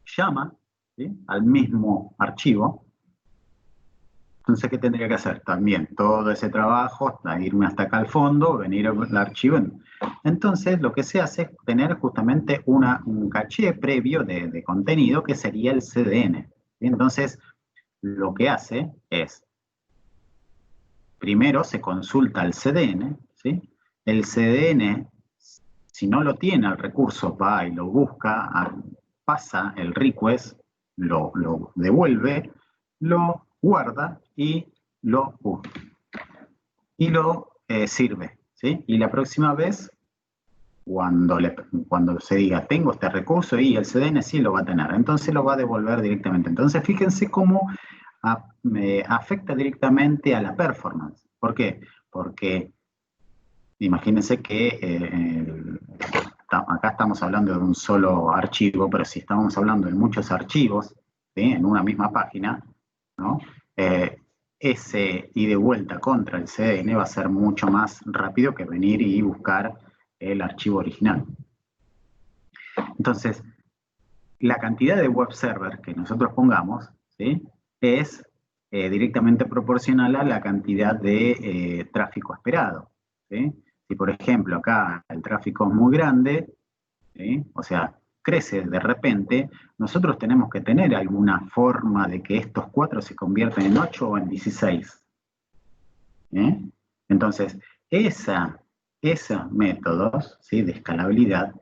llama, ¿sí? Al mismo archivo. Entonces, ¿qué tendría que hacer? También todo ese trabajo, irme hasta acá al fondo, venir al archivo. Entonces, lo que se hace es tener justamente un caché previo de contenido que sería el CDN. ¿Sí? Entonces, lo que hace es, primero se consulta el CDN, ¿sí? El CDN, si no lo tiene el recurso, va y lo busca, pasa el request, lo devuelve, lo guarda y lo sirve, ¿sí? Y la próxima vez, cuando se diga, tengo este recurso, y el CDN sí lo va a tener, entonces lo va a devolver directamente. Entonces, fíjense cómo afecta directamente a la performance. ¿Por qué? Porque imagínense que acá estamos hablando de un solo archivo, pero si estamos hablando de muchos archivos, ¿sí? En una misma página, ¿no? Ese ida y vuelta contra el CDN va a ser mucho más rápido que venir y buscar el archivo original. Entonces, la cantidad de web server que nosotros pongamos, ¿sí? Es directamente proporcional a la cantidad de tráfico esperado, ¿sí? Si, por ejemplo, acá el tráfico es muy grande, ¿sí? O sea, crece de repente, nosotros tenemos que tener alguna forma de que estos 4 se conviertan en 8 o en 16. Entonces, esos métodos, ¿sí? De escalabilidad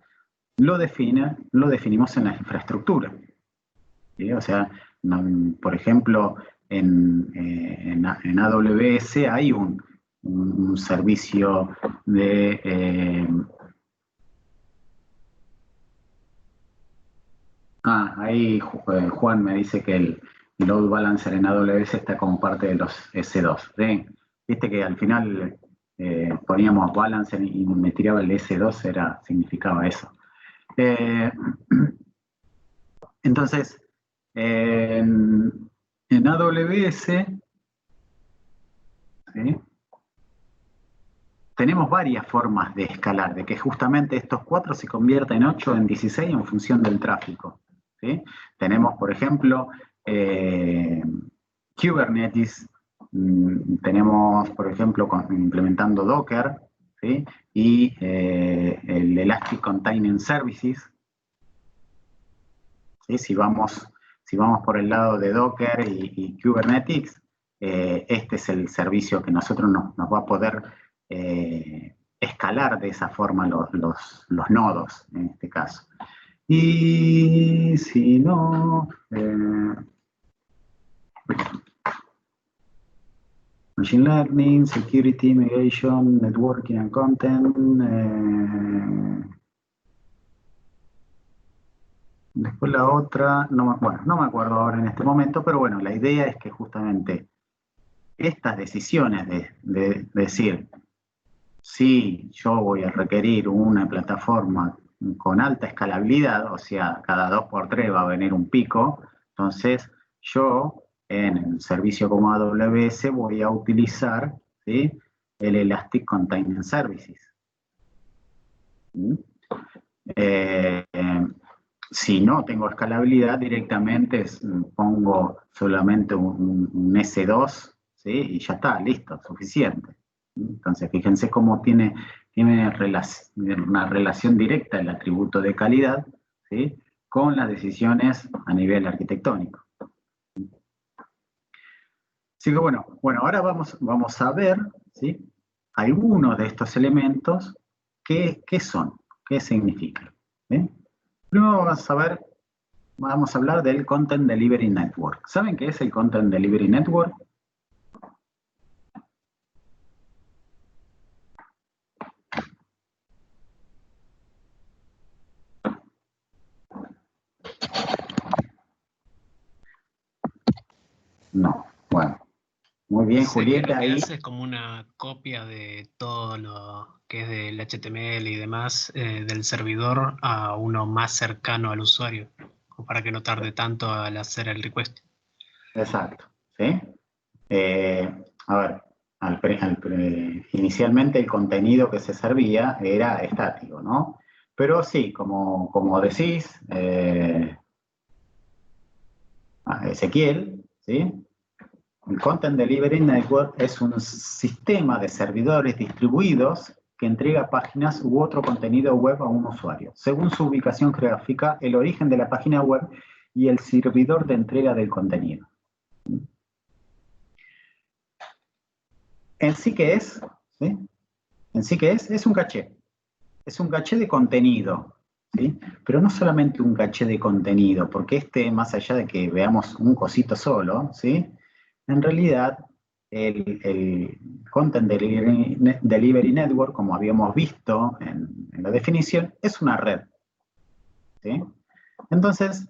lo definimos en la infraestructura, ¿sí? O sea, por ejemplo, en AWS hay un servicio de... ahí Juan me dice que el load balancer en AWS está como parte de los S2. ¿Sí? Viste que al final poníamos balancer y me tiraba el S2, significaba eso. Entonces, en AWS, ¿sí? Tenemos varias formas de escalar, de que justamente estos 4 se conviertan en 8 o en 16 en función del tráfico, ¿sí? Tenemos, por ejemplo, Kubernetes, tenemos, por ejemplo, implementando Docker, ¿sí? Y el Elastic Container Services, ¿sí? Si vamos por el lado de Docker y Kubernetes, este es el servicio que nosotros nos va a poder escalar de esa forma los nodos, en este caso. Y si no... Machine Learning, Security, Migration, Networking and Content... Después la otra, no me acuerdo ahora en este momento, pero bueno, la idea es que justamente estas decisiones de decir, si yo voy a requerir una plataforma con alta escalabilidad, o sea, cada 2x3 va a venir un pico, entonces yo en el servicio como AWS voy a utilizar, ¿sí? El Elastic Container Services. ¿Sí? Si no tengo escalabilidad, directamente pongo solamente un S2, ¿sí? Y ya está, listo, suficiente. Entonces, fíjense cómo tiene una relación directa el atributo de calidad, ¿sí? Con las decisiones a nivel arquitectónico. Así que bueno, ahora vamos a ver, ¿sí? Algunos de estos elementos, ¿qué son? ¿Qué significan? ¿Sí? Primero vamos a hablar del Content Delivery Network. ¿Saben qué es el Content Delivery Network? No, bueno. Muy bien, Julieta.
Ahí es como una copia de todo lo que es del HTML y demás del servidor a uno más cercano al usuario, para que no tarde tanto al hacer el request.
Exacto, ¿sí? A ver, inicialmente el contenido que se servía era estático, ¿no? Pero sí, como decís, Ezequiel, ¿sí? El Content Delivery Network es un sistema de servidores distribuidos que entrega páginas u otro contenido web a un usuario, según su ubicación geográfica, el origen de la página web y el servidor de entrega del contenido. En sí que es, ¿sí? En sí que es un caché. Es un caché de contenido, ¿sí? Pero no solamente un caché de contenido, porque más allá de que veamos un cosito solo, ¿sí? En realidad el Content Delivery Network, como habíamos visto en la definición, es una red, ¿sí? Entonces,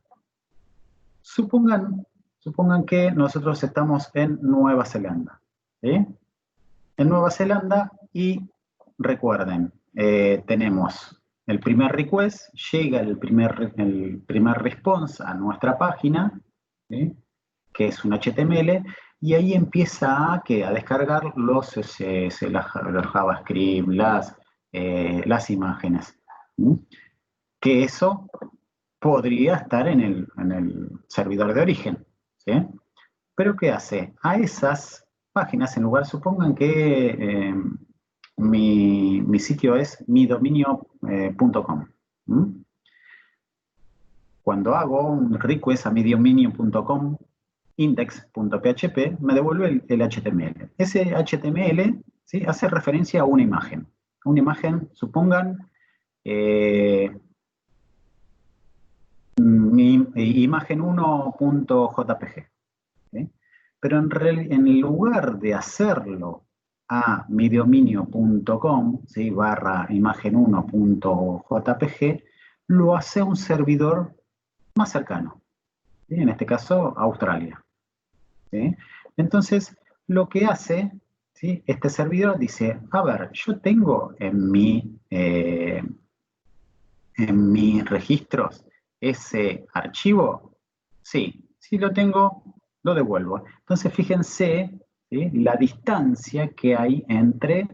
supongan que nosotros estamos en Nueva Zelanda, ¿sí? En Nueva Zelanda, y recuerden, tenemos el primer request, llega el primer response a nuestra página, ¿sí? Que es un HTML, y ahí empieza a descargar los CSS, los JavaScript, las imágenes, ¿sí? Que eso podría estar en el servidor de origen, ¿sí? Pero ¿qué hace? A esas páginas, en lugar, supongan que mi sitio es midominio.com. Cuando hago un request a midominio.com, index.php, me devuelve el HTML. Ese HTML, ¿sí?, hace referencia a una imagen. Una imagen, supongan, mi imagen 1.jpg. ¿sí? Pero en lugar de hacerlo a midominio.com, ¿sí?, barra imagen 1.jpg, lo hace a un servidor más cercano, ¿sí? En este caso, Australia, ¿sí? Entonces, lo que hace, ¿sí?, este servidor dice, a ver, yo tengo en mis registros ese archivo. Sí, si lo tengo, lo devuelvo. Entonces, fíjense, ¿sí?, la distancia que hay entre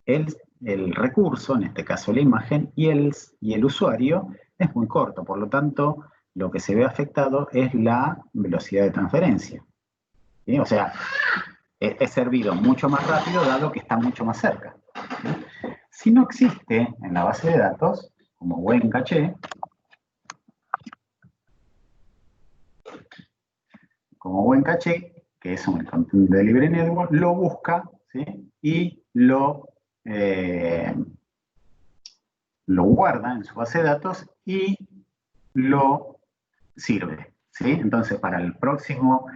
el recurso, en este caso la imagen, y el usuario es muy corto. Por lo tanto, lo que se ve afectado es la velocidad de transferencia, ¿sí? O sea, es servido mucho más rápido dado que está mucho más cerca, ¿sí? Si no existe en la base de datos, como buen caché, que es un Content Delivery Network, lo busca, ¿sí?, y lo guarda en su base de datos y lo sirve, ¿sí? Entonces, para el próximo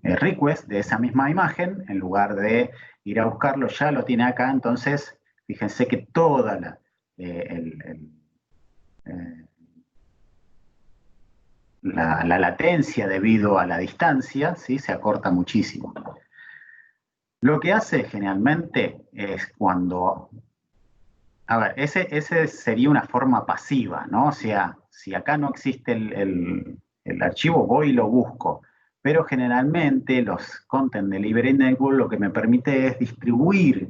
request de esa misma imagen, en lugar de ir a buscarlo, ya lo tiene acá. Entonces, fíjense que toda la latencia debido a la distancia, ¿sí?, se acorta muchísimo. Lo que hace generalmente es cuando... A ver, ese sería una forma pasiva, ¿no? O sea, si acá no existe el archivo, voy y lo busco. Pero generalmente los Content Delivery Network lo que me permite es distribuir,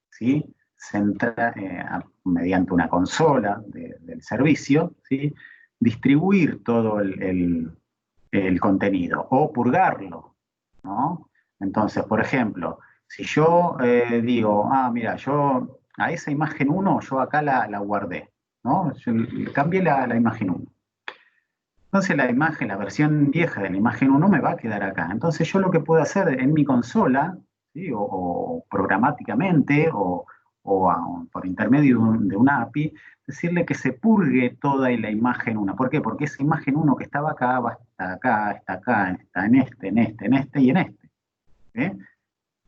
¿sí?, mediante una consola del servicio, ¿sí?, distribuir todo el contenido o purgarlo, ¿no? Entonces, por ejemplo, si yo digo, mira, yo a esa imagen 1 yo acá la guardé, ¿no? Yo cambié la imagen 1. Entonces la versión vieja de la imagen 1 me va a quedar acá. Entonces yo lo que puedo hacer en mi consola, ¿sí?, o programáticamente, o por intermedio de una API, decirle que se purgue toda la imagen 1. ¿Por qué? Porque esa imagen 1 que estaba acá, va a estar acá, está en este y en este. ¿Sí?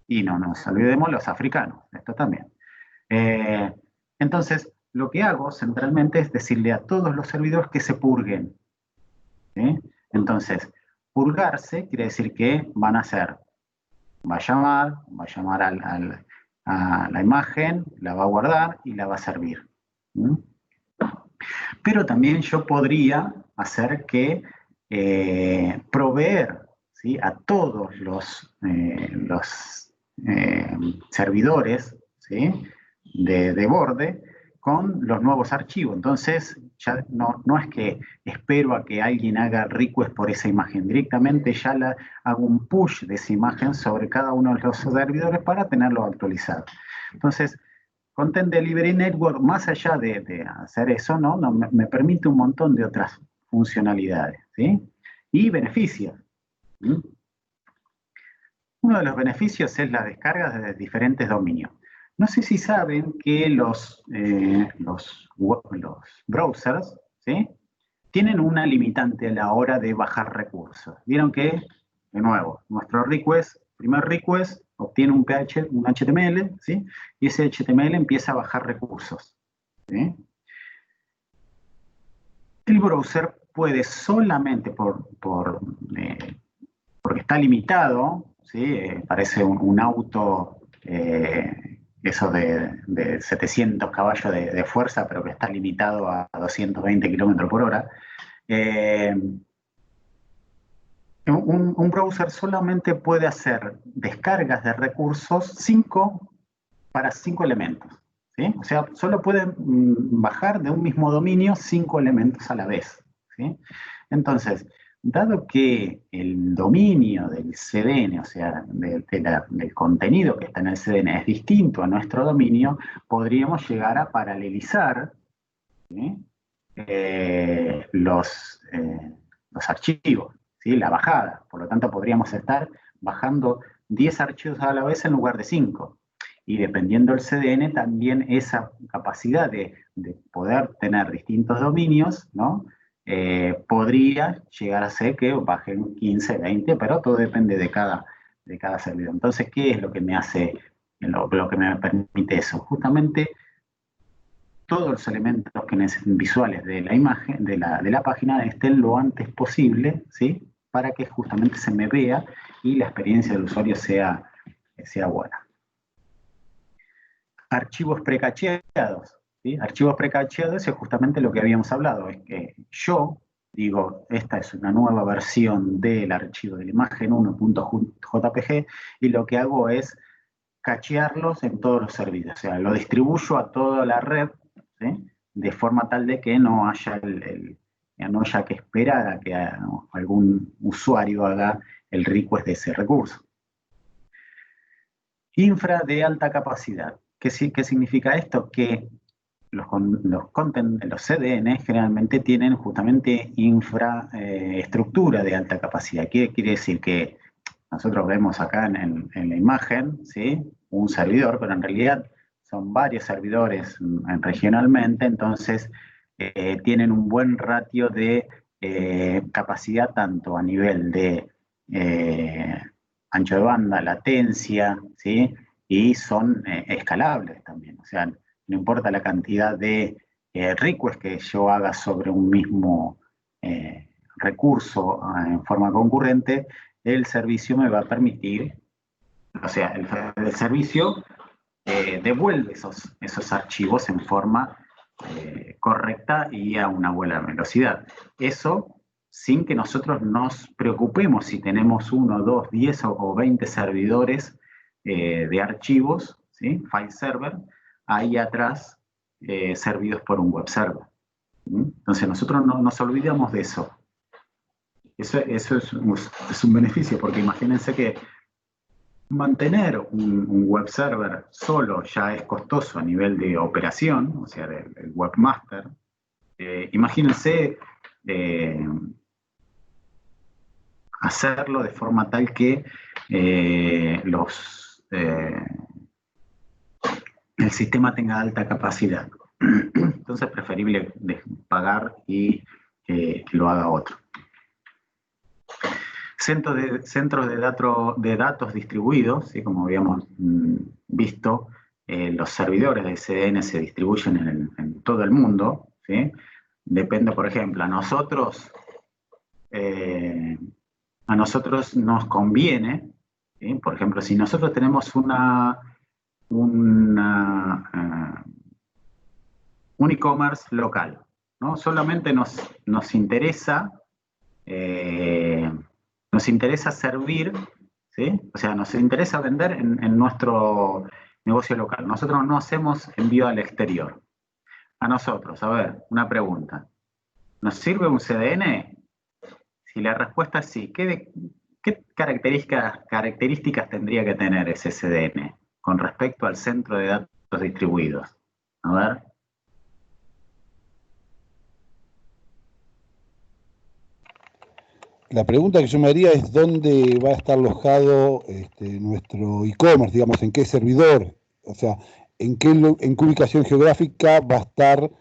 Y no nos olvidemos los africanos, esto también. Entonces, lo que hago centralmente es decirle a todos los servidores que se purguen, ¿sí? Entonces, purgarse quiere decir que va a llamar a la imagen, la va a guardar y la va a servir. ¿Sí? Pero también yo podría hacer que proveer, ¿sí?, a todos los servidores, ¿sí?, de borde con los nuevos archivos. Entonces, ya no es que espero a que alguien haga request por esa imagen. Directamente ya hago un push de esa imagen sobre cada uno de los servidores para tenerlo actualizado. Entonces, Content Delivery Network, más allá de hacer eso, ¿no? Me permite un montón de otras funcionalidades, ¿sí?, y beneficios. ¿Sí? Uno de los beneficios es la descarga de diferentes dominios. No sé si saben que los browsers, ¿sí?, tienen una limitante a la hora de bajar recursos. Vieron que de nuevo, nuestro request, primer request, obtiene un HTML, ¿sí? Y ese HTML empieza a bajar recursos, ¿sí? El browser puede solamente porque está limitado, ¿sí? Parece un auto, eso de 700 caballos de fuerza, pero que está limitado a 220 kilómetros por hora. Un browser solamente puede hacer descargas de recursos para 5 elementos, ¿sí? O sea, solo puede bajar de un mismo dominio 5 elementos a la vez, ¿sí? Entonces, dado que el dominio del CDN, o sea, del contenido que está en el CDN es distinto a nuestro dominio, podríamos llegar a paralelizar, ¿sí? Los archivos, ¿sí? La bajada. Por lo tanto, podríamos estar bajando 10 archivos a la vez en lugar de 5. Y dependiendo del CDN, también esa capacidad de poder tener distintos dominios, ¿no? Podría llegar a ser que bajen 15, 20, pero todo depende de cada servidor. Entonces, ¿qué es lo que me hace, lo que me permite eso? Justamente todos los elementos visuales de la imagen, de la página, estén lo antes posible, ¿sí? Para que justamente se me vea y la experiencia del usuario sea buena. Archivos precacheados, ¿sí? Archivos precacheados es justamente lo que habíamos hablado, es que yo digo, esta es una nueva versión del archivo de la imagen 1.jpg y lo que hago es cachearlos en todos los servidores, o sea, lo distribuyo a toda la red, ¿sí? De forma tal de que no haya no haya que esperar a que algún usuario haga el request de ese recurso. Infra de alta capacidad. ¿Qué significa esto? Que los CDN generalmente tienen justamente infraestructura de alta capacidad. ¿Qué quiere decir? Que nosotros vemos acá en la imagen, ¿sí? Un servidor, pero en realidad son varios servidores regionalmente, entonces tienen un buen ratio de capacidad tanto a nivel de ancho de banda, latencia, ¿sí? Y son escalables también. O sea, no importa la cantidad de requests que yo haga sobre un mismo recurso en forma concurrente, el servicio me va a permitir, o sea, el servicio devuelve esos archivos en forma correcta y a una buena velocidad. Eso sin que nosotros nos preocupemos si tenemos 1, 2, 10 o 20 servidores de archivos, ¿sí? File server, ahí atrás servidos por un web server. ¿Sí? Entonces nosotros no nos olvidamos de eso. Eso es un beneficio, porque imagínense que mantener un web server solo ya es costoso a nivel de operación, o sea, del webmaster. Imagínense hacerlo de forma tal que el sistema tenga alta capacidad. Entonces es preferible pagar y que lo haga otro. Centros de datos distribuidos, ¿sí? Como habíamos visto, los servidores de CDN se distribuyen en todo el mundo, ¿sí? Depende, por ejemplo, a nosotros nos conviene, ¿sí? Por ejemplo, si nosotros tenemos un e-commerce local, ¿no? Solamente nos interesa servir, ¿sí? O sea, nos interesa vender en nuestro negocio local. Nosotros no hacemos envío al exterior. A nosotros, a ver, una pregunta. ¿Nos sirve un CDN? Si la respuesta es sí, ¿qué características tendría que tener ese CDN con respecto al centro de datos distribuidos? A ver.
La pregunta que yo me haría es dónde va a estar alojado nuestro e-commerce, digamos, en qué servidor, o sea, en qué ubicación geográfica va a estar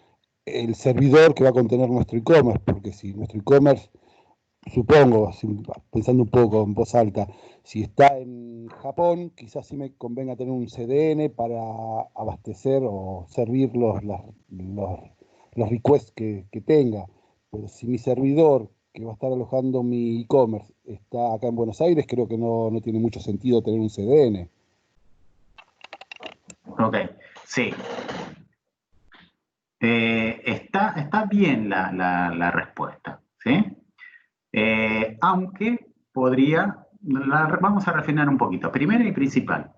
el servidor que va a contener nuestro e-commerce, porque si nuestro e-commerce supongo, pensando un poco en voz alta, si está en Japón, quizás sí me convenga tener un CDN para abastecer o servir los requests que tenga. Pero si mi servidor que va a estar alojando mi e-commerce está acá en Buenos Aires, creo que no tiene mucho sentido tener un CDN.
Ok, sí. Está bien la respuesta, ¿sí? Aunque vamos a refinar un poquito. Primero y principal,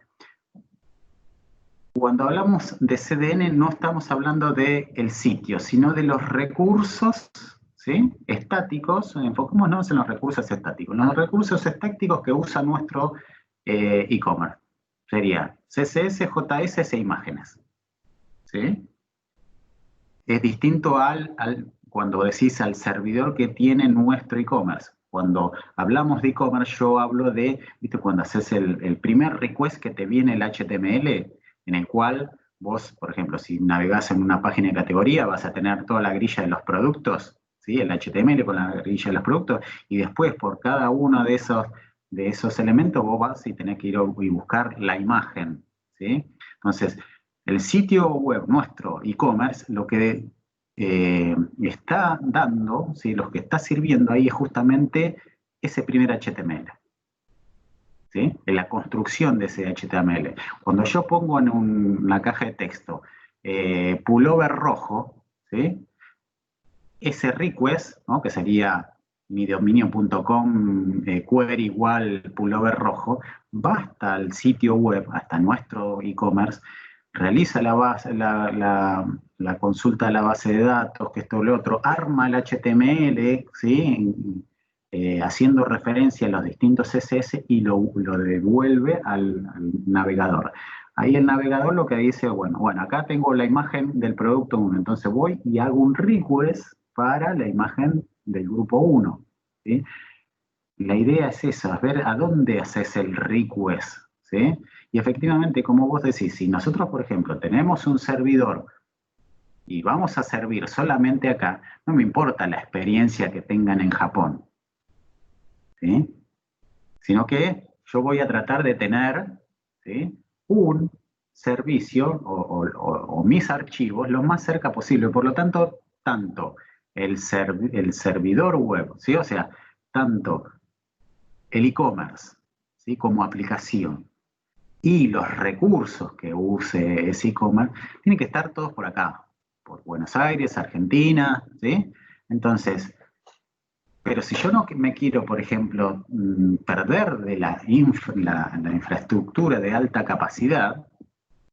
cuando hablamos de CDN no estamos hablando del sitio, sino de los recursos, ¿sí? Estáticos. Enfoquémonos en los recursos estáticos. Los recursos estáticos que usa nuestro e-commerce serían CSS, JS e imágenes, ¿sí? Es distinto cuando decís al servidor que tiene nuestro e-commerce. Cuando hablamos de e-commerce, yo hablo de, ¿viste? Cuando haces el primer request que te viene el HTML, en el cual vos, por ejemplo, si navegás en una página de categoría, vas a tener toda la grilla de los productos, ¿sí? El HTML con la grilla de los productos, y después por cada uno de esos elementos vos vas y tenés que ir y buscar la imagen, ¿sí? Entonces, el sitio web, nuestro e-commerce, lo que está dando, ¿sí? Lo que está sirviendo ahí es justamente ese primer HTML, ¿sí? En la construcción de ese HTML. Cuando yo pongo en una caja de texto pullover rojo, ¿sí? Ese request, ¿no? Que sería mi dominio.com query igual pullover rojo, va hasta el sitio web, hasta nuestro e-commerce, realiza la consulta de la base de datos, que esto o lo otro, arma el HTML, ¿sí? Haciendo referencia a los distintos CSS y lo devuelve al navegador. Ahí el navegador lo que dice, bueno, acá tengo la imagen del producto 1, entonces voy y hago un request para la imagen del grupo 1, ¿sí? La idea es esa, ver a dónde haces el request, ¿sí? Y efectivamente, como vos decís, si nosotros, por ejemplo, tenemos un servidor y vamos a servir solamente acá, no me importa la experiencia que tengan en Japón, ¿sí? Sino que yo voy a tratar de tener, ¿sí? Un servicio o mis archivos lo más cerca posible. Por lo tanto, tanto el servidor web, ¿sí? O sea, tanto el e-commerce, ¿sí? Como aplicación y los recursos que use ese e-commerce tienen que estar todos por acá, por Buenos Aires, Argentina, ¿sí? Entonces, pero si yo no me quiero, por ejemplo, perder de la infraestructura de alta capacidad,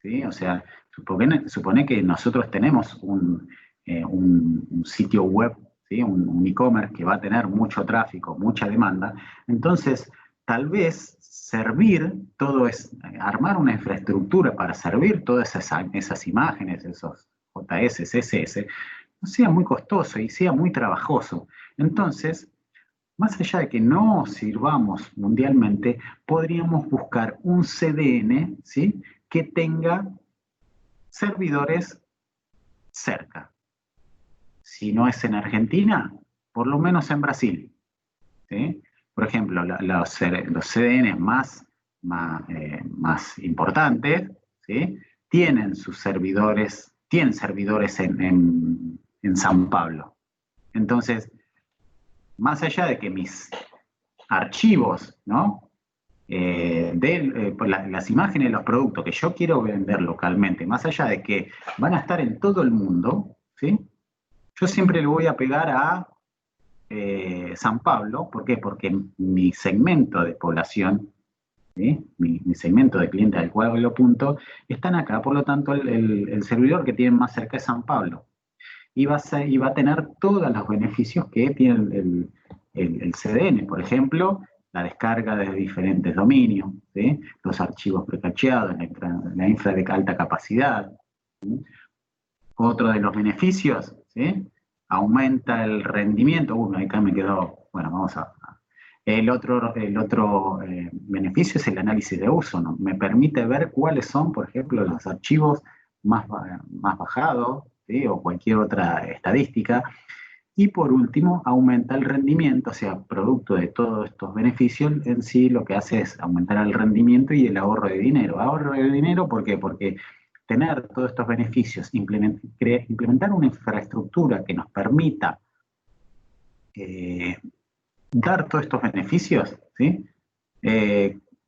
¿sí? O sea, supone que nosotros tenemos un sitio web, ¿sí? Un e-commerce que va a tener mucho tráfico, mucha demanda. Entonces, tal vez armar una infraestructura para servir todas esas imágenes, esos JS, CSS, no sea muy costoso y sea muy trabajoso. Entonces, más allá de que no sirvamos mundialmente, podríamos buscar un CDN, ¿sí? Que tenga servidores cerca. Si no es en Argentina, por lo menos en Brasil, ¿sí? Por ejemplo, los CDN más importantes, ¿sí? Tienen servidores en San Pablo. Entonces, más allá de que mis archivos, ¿no? Las imágenes de los productos que yo quiero vender localmente, más allá de que van a estar en todo el mundo, ¿sí? Yo siempre le voy a pegar a San Pablo. ¿Por qué? Porque mi segmento de población, ¿sí? Mi segmento de clientes al cual lo apunto, están acá. Por lo tanto, el servidor que tienen más cerca es San Pablo. Y va a tener todos los beneficios que tiene el CDN. Por ejemplo, la descarga de diferentes dominios, ¿sí? Los archivos precacheados, la infra de alta capacidad, ¿sí? Otro de los beneficios, ¿sí? Aumenta el rendimiento. Acá me quedó, bueno, vamos a... El otro beneficio es el análisis de uso, ¿no? Me permite ver cuáles son, por ejemplo, los archivos más bajados, ¿sí? O cualquier otra estadística. Y por último, aumenta el rendimiento, o sea, producto de todos estos beneficios, en sí lo que hace es aumentar el rendimiento y el ahorro de dinero. Ahorro de dinero, ¿por qué? Porque tener todos estos beneficios, implementar una infraestructura que nos permita dar todos estos beneficios, ¿sí?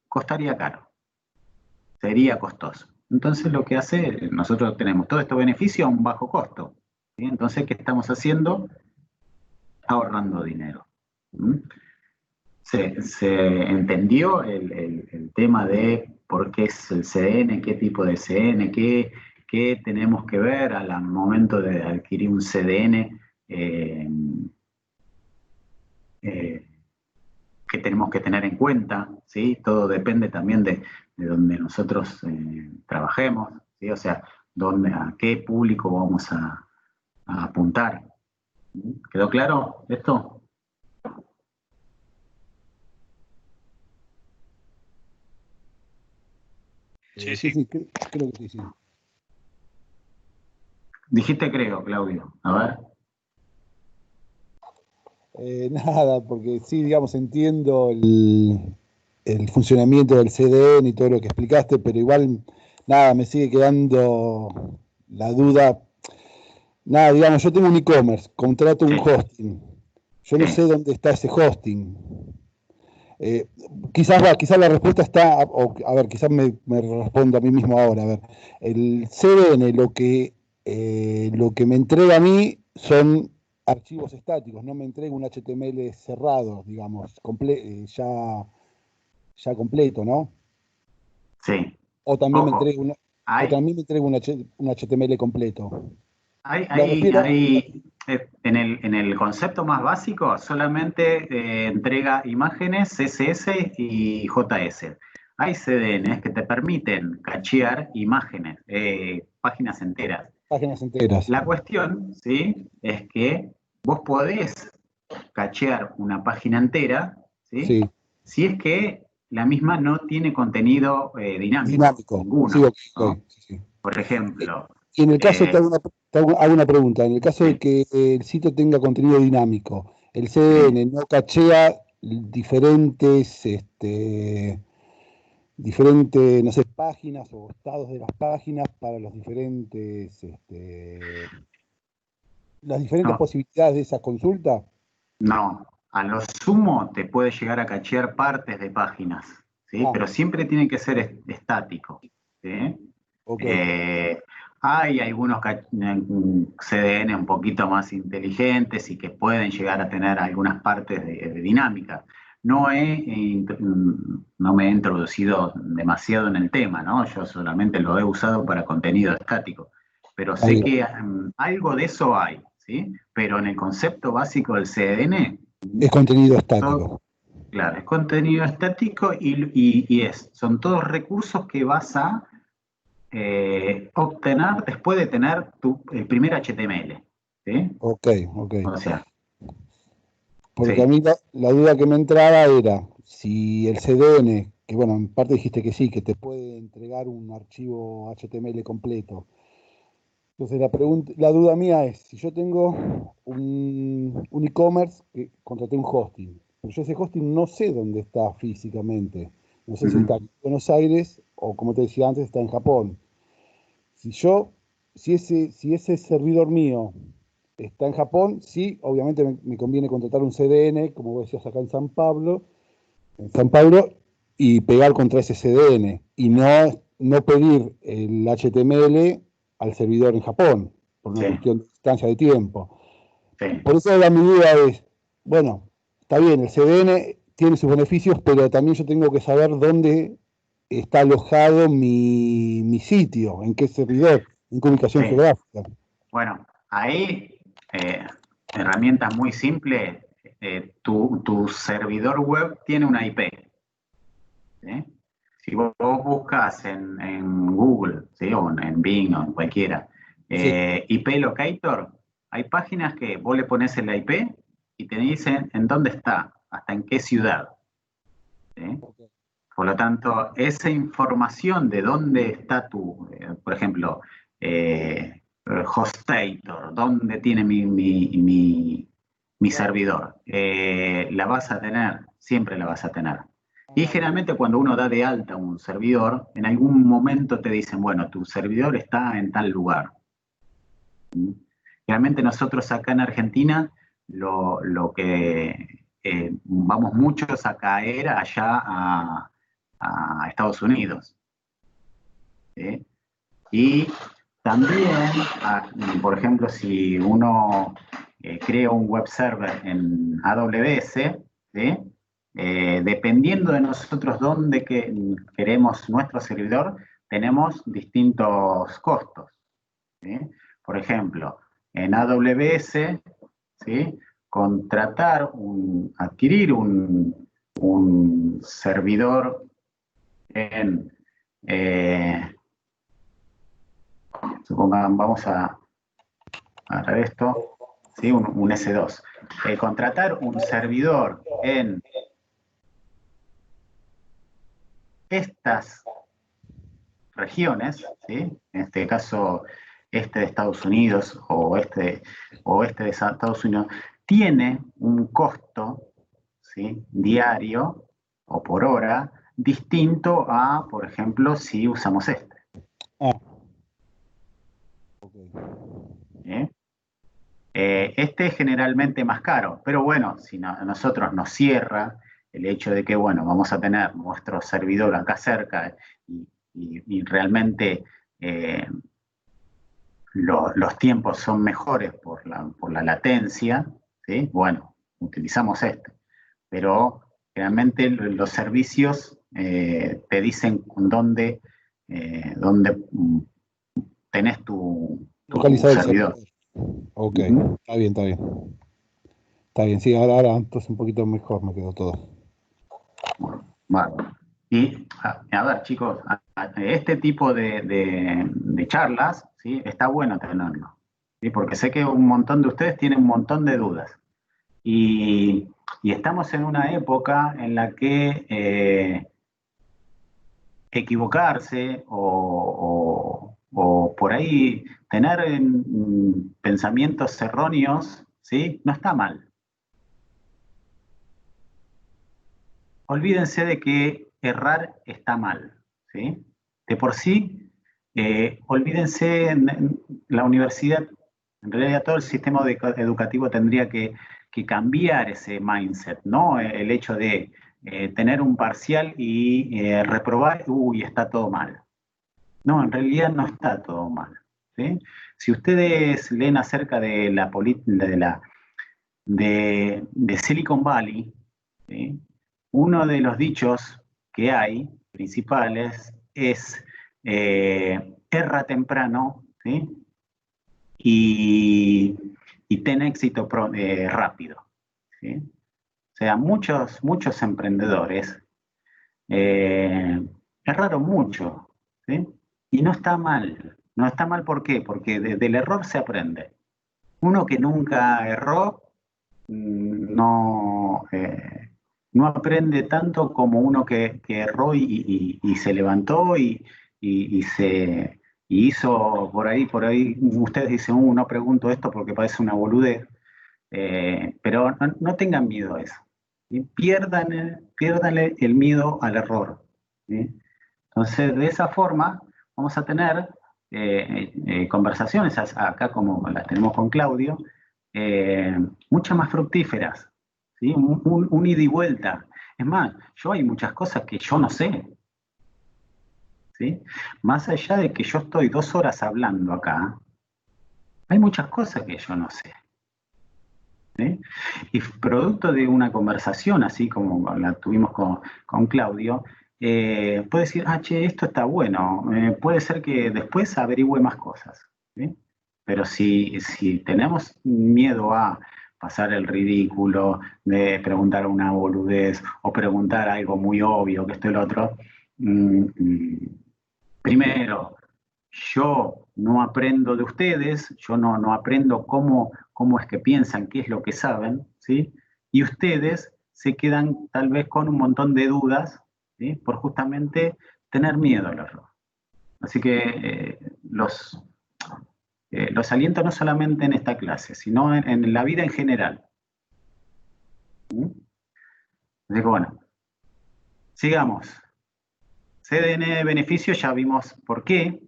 Costaría caro, sería costoso. Entonces lo que hace, nosotros tenemos todos estos beneficios a un bajo costo, ¿sí? Entonces, ¿qué estamos haciendo? Ahorrando dinero. ¿Mm? Se entendió el tema de por qué es el CDN, qué tipo de CDN, qué tenemos que ver al momento de adquirir un CDN, que tenemos que tener en cuenta, ¿sí? Todo depende también de donde nosotros trabajemos, ¿sí? O sea, a qué público vamos a apuntar. ¿Quedó claro esto?
Sí, creo que sí.
Dijiste creo, Claudio. A ver.
Nada, porque sí, digamos, entiendo el funcionamiento del CDN y todo lo que explicaste, pero igual, nada, me sigue quedando la duda. Nada, digamos, yo tengo un e-commerce, contrato un hosting. Yo no sé dónde está ese hosting. Quizás la respuesta está, a ver, quizás me respondo a mí mismo ahora. A ver, el CDN lo que me entrega a mí son archivos estáticos, no me entrega un HTML cerrado, digamos, ya completo, ¿no?
Sí.
O también me
Ojo,
entrega un HTML completo.
En el concepto más básico solamente entrega imágenes, CSS y JS. Hay CDNs que te permiten cachear imágenes, páginas enteras.
Páginas enteras.
La cuestión, ¿sí?, es que vos podés cachear una página entera, ¿sí?
Sí.
Si es que la misma no tiene contenido
Dinámico.
ninguno.
Sí, okay,
¿no?
sí.
Por ejemplo.
Y en el caso, hago una pregunta, en el caso de que el sitio tenga contenido dinámico, el CDN no cachea diferentes, no sé, páginas o estados de las páginas para las diferentes
No,
posibilidades de esa consulta.
no, a lo sumo te puede llegar a cachear partes de páginas, ¿sí? Pero siempre tiene que ser estático, ¿sí?
Okay.
Hay algunos CDN un poquito más inteligentes y que pueden llegar a tener algunas partes de dinámica. No me he introducido demasiado en el tema, ¿no? Yo solamente lo he usado para contenido estático, pero sé que algo de eso hay, ¿sí? Pero en el concepto básico del CDN...
Es contenido estático.
Claro, es contenido estático y son todos recursos que vas a obtener después de tener el primer HTML. ¿Sí?
Ok.
O sea,
porque a mí la duda que me entraba era si el CDN, que bueno, en parte dijiste que sí, que te puede entregar un archivo HTML completo. Entonces la duda mía es, si yo tengo un e-commerce que contraté un hosting, pero yo ese hosting no sé dónde está físicamente. No sé si está en Buenos Aires o, como te decía antes, está en Japón. Si ese servidor mío está en Japón, sí, obviamente me conviene contratar un CDN, como vos decías acá en San Pablo, y pegar contra ese CDN, y no pedir el HTML al servidor en Japón, por una cuestión de distancia de tiempo. Por eso mi duda es, bueno, está bien, el CDN tiene sus beneficios, pero también yo tengo que saber dónde está alojado mi sitio, en qué servidor, en qué ubicación geográfica.
Bueno, ahí, herramientas muy simples, tu servidor web tiene una IP. ¿Sí? Si vos buscas en Google, ¿sí? O en Bing o en cualquiera, IP Locator, hay páginas que vos le pones en la IP y te dicen en dónde está, hasta en qué ciudad. ¿Sí? Por lo tanto, esa información de dónde está por ejemplo, Hostator, dónde tiene mi mi servidor. La vas a tener, siempre la vas a tener. Y generalmente cuando uno da de alta un servidor, en algún momento te dicen, bueno, tu servidor está en tal lugar. Realmente nosotros acá en Argentina lo que vamos muchos a caer allá a Estados Unidos. ¿Sí? Y también, por ejemplo, si uno crea un web server en AWS, ¿sí? Dependiendo de nosotros dónde queremos nuestro servidor, tenemos distintos costos. ¿Sí? Por ejemplo, en AWS, ¿sí? Adquirir un servidor en, supongan, vamos a agarrar esto, ¿sí? un S2. Contratar un servidor en estas regiones, ¿sí? En este caso, este de Estados Unidos o este de Estados Unidos, tiene un costo, ¿sí? Diario o por hora distinto a, por ejemplo, si usamos este.
Okay.
Este es generalmente más caro, pero bueno, si a nosotros nos cierra el hecho de que, bueno, vamos a tener nuestro servidor acá cerca y realmente los tiempos son mejores por la latencia, ¿sí? Bueno, utilizamos este. Pero realmente los servicios te dicen dónde tenés tu
Localizado el
servidor.
Ok, está bien, está bien. Está bien, sí, ahora entonces un poquito mejor me quedó todo.
Bueno, y a ver, chicos, este tipo de charlas, ¿sí? Está bueno tenerlo, ¿sí? Porque sé que un montón de ustedes tienen un montón de dudas. Y estamos en una época en la que equivocarse o por ahí tener pensamientos erróneos, ¿sí? No está mal. Olvídense de que errar está mal, ¿sí? De por sí, olvídense en la universidad, en realidad todo el sistema educativo tendría que cambiar ese mindset, ¿no? El hecho de tener un parcial y reprobar, uy, está todo mal. No, en realidad no está todo mal, ¿sí? Si ustedes leen acerca de la política de Silicon Valley, ¿sí? Uno de los dichos que hay, principales, es erra temprano, ¿sí? y ten éxito rápido, ¿sí? O sea, muchos emprendedores erraron mucho, ¿sí? Y no está mal. No está mal, ¿por qué? Porque del error se aprende. Uno que nunca erró, no aprende tanto como uno que erró y se levantó y hizo por ahí, ustedes dicen, no pregunto esto porque parece una boludez, pero no tengan miedo a eso. ¿Sí? Piérdanle el miedo al error. ¿Sí? Entonces, de esa forma, vamos a tener conversaciones acá como las tenemos con Claudio, muchas más fructíferas, ¿sí? Un ida y vuelta. Es más, hay muchas cosas que yo no sé, ¿sí? Más allá de que yo estoy 2 horas hablando acá, hay muchas cosas que yo no sé, ¿sí? Y producto de una conversación, así como la tuvimos con Claudio, puede decir, che, esto está bueno, puede ser que después averigüe más cosas, ¿sí? Pero si tenemos miedo a pasar el ridículo, de preguntar una boludez o preguntar algo muy obvio, que esto y lo otro, primero, yo no aprendo de ustedes, yo no aprendo cómo es que piensan, qué es lo que saben, ¿sí? Y ustedes se quedan tal vez con un montón de dudas, ¿sí? Por justamente tener miedo al error. Así que los aliento no solamente en esta clase, sino en la vida en general. Así que bueno, sigamos. CDN de beneficio, ya vimos por qué.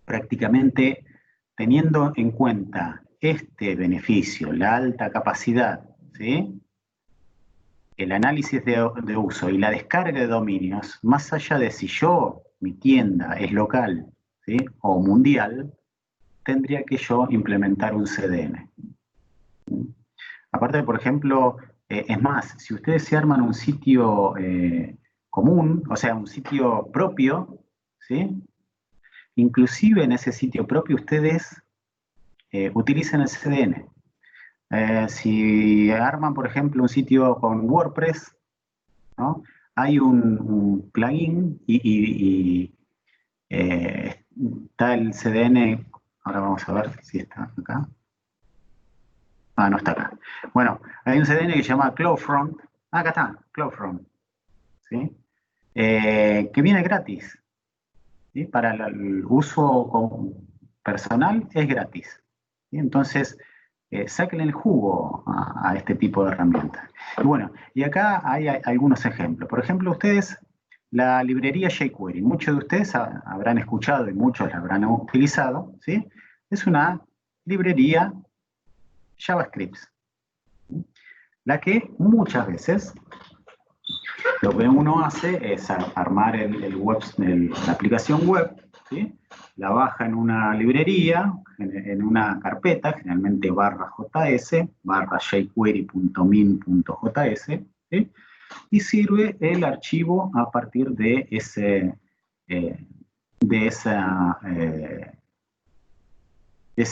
Prácticamente teniendo en cuenta este beneficio, la alta capacidad, ¿sí?, el análisis de uso y la descarga de dominios, más allá de si mi tienda es local, ¿sí?, o mundial, tendría que yo implementar un CDN. Aparte, por ejemplo, es más, si ustedes se arman un sitio común, o sea, un sitio propio, ¿sí?, inclusive en ese sitio propio ustedes utilicen el CDN. Si arman, por ejemplo, un sitio con WordPress, ¿no?, hay un plugin y está el CDN. Ahora vamos a ver si está acá. Ah, no está acá. Bueno, hay un CDN que se llama CloudFront. Ah, acá está, CloudFront, ¿sí?, que viene gratis, ¿sí? Para el uso personal es gratis, ¿sí? Entonces, sáquenle el jugo a este tipo de herramientas. Y bueno, y acá hay algunos ejemplos. Por ejemplo, ustedes, la librería jQuery, muchos de ustedes habrán escuchado y muchos la habrán utilizado, ¿sí? Es una librería JavaScript, ¿sí?, la que muchas veces lo que uno hace es armar la aplicación web, ¿sí?, la baja en una librería, en una carpeta, generalmente /js, /jquery.min.js, ¿sí?, y sirve el archivo a partir de ese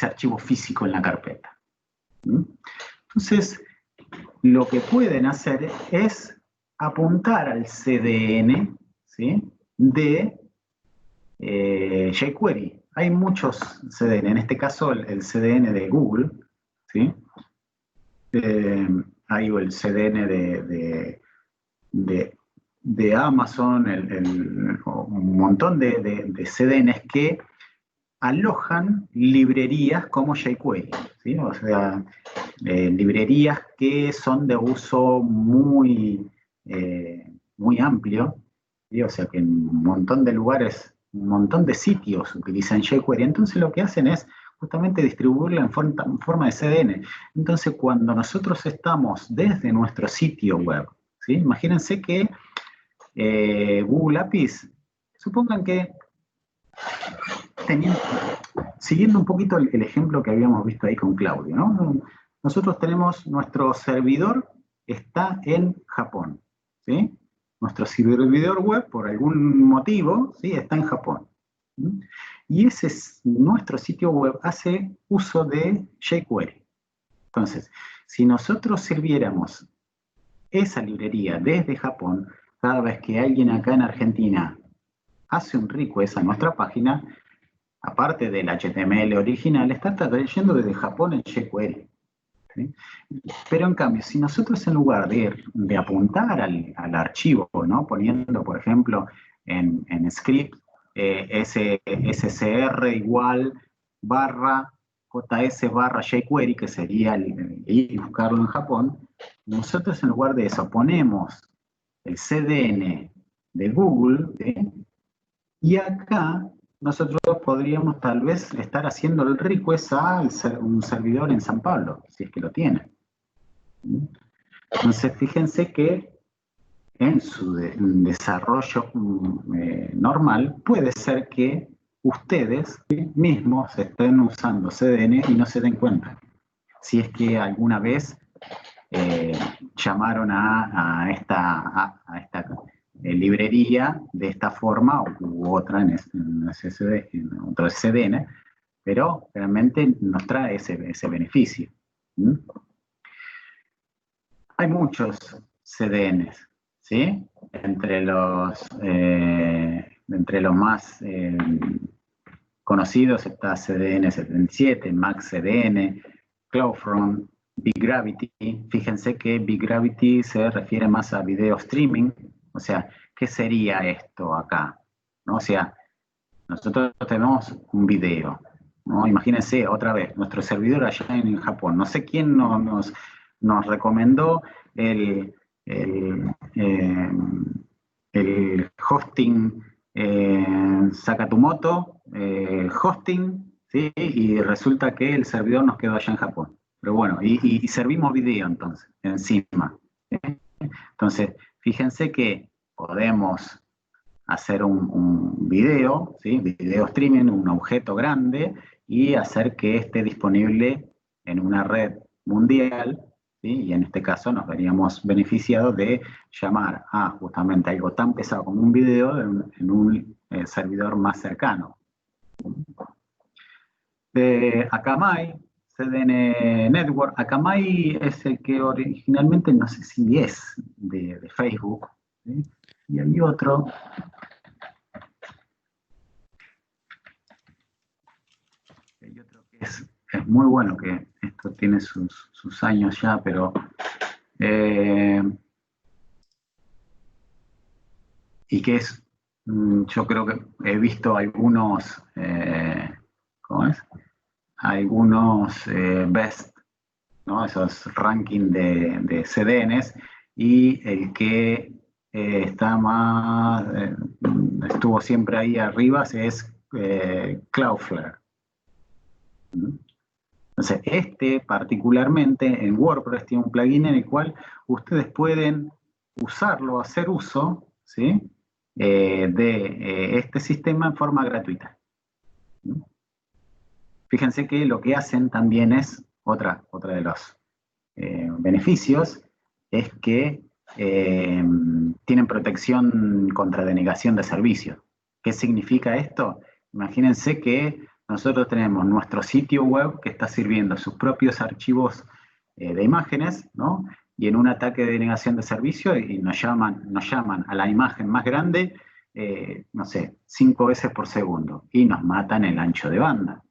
archivo físico en la carpeta. Entonces, lo que pueden hacer es apuntar al CDN, ¿sí?, de jQuery. Hay muchos CDN, en este caso el CDN de Google, ¿sí? Hay el CDN de Amazon, un montón de CDNs que alojan librerías como jQuery, ¿sí? O sea, librerías que son de uso muy amplio, ¿sí? O sea que en un montón de lugares, un montón de sitios utilizan jQuery. Entonces lo que hacen es justamente distribuirla en forma de CDN. Entonces cuando nosotros estamos desde nuestro sitio web, ¿sí?, imagínense que Google APIs, supongan que siguiendo un poquito el ejemplo que habíamos visto ahí con Claudio, ¿no? Nosotros tenemos nuestro servidor, está en Japón, ¿sí? Nuestro servidor web, por algún motivo, ¿sí?, está en Japón. ¿Sí? Y nuestro sitio web hace uso de jQuery. Entonces, si nosotros sirviéramos esa librería desde Japón, cada vez que alguien acá en Argentina hace un request a nuestra página, aparte del HTML original, está trayendo desde Japón el jQuery, ¿sí? Pero en cambio, si nosotros en lugar de apuntar al archivo, ¿no?, poniendo, por ejemplo, en script scr igual /js /jQuery, que sería ir y buscarlo en Japón, nosotros en lugar de eso ponemos el CDN de Google, ¿sí?, y acá nosotros podríamos tal vez estar haciendo el request a un servidor en San Pablo, si es que lo tiene. Entonces, fíjense que en su desarrollo normal puede ser que ustedes mismos estén usando CDN y no se den cuenta. Si es que alguna vez llamaron a esta librería de esta forma u otra en otro CDN, pero realmente nos trae ese beneficio. Hay muchos CDNs, ¿sí? Entre los más conocidos está CDN77, MaxCDN, CloudFront, BigGravity. Fíjense que BigGravity se refiere más a video streaming. O sea, ¿qué sería esto acá? ¿No? O sea, nosotros tenemos un video, ¿no? Imagínense, otra vez, nuestro servidor allá en Japón. No sé quién nos recomendó el hosting Sakatumoto, hosting, ¿sí? Y resulta que el servidor nos quedó allá en Japón. Pero bueno, y servimos video entonces, encima. Entonces, fíjense que podemos hacer un video, ¿sí? Video streaming, un objeto grande, y hacer que esté disponible en una red mundial, ¿sí? Y en este caso nos veríamos beneficiados de llamar a justamente algo tan pesado como un video en un servidor más cercano. De Akamai, CDN Network. Akamai es el que originalmente, no sé si es de Facebook, ¿sí? Y hay otro. Hay otro que es muy bueno, que esto tiene sus años ya, pero y que es, yo creo que he visto algunos, ¿cómo es? Algunos best, ¿no? Esos rankings de CDNs, y el que está más, estuvo siempre ahí arriba es Cloudflare. Entonces, este particularmente en WordPress tiene un plugin en el cual ustedes pueden usarlo, hacer uso, ¿sí? De este sistema en forma gratuita. Fíjense que lo que hacen también es, otra de los beneficios, es que tienen protección contra denegación de servicio. ¿Qué significa esto? Imagínense que nosotros tenemos nuestro sitio web que está sirviendo sus propios archivos de imágenes, ¿no? Y en un ataque de denegación de servicio y nos llaman a la imagen más grande, no sé, 5 veces por segundo, y nos matan el ancho de banda,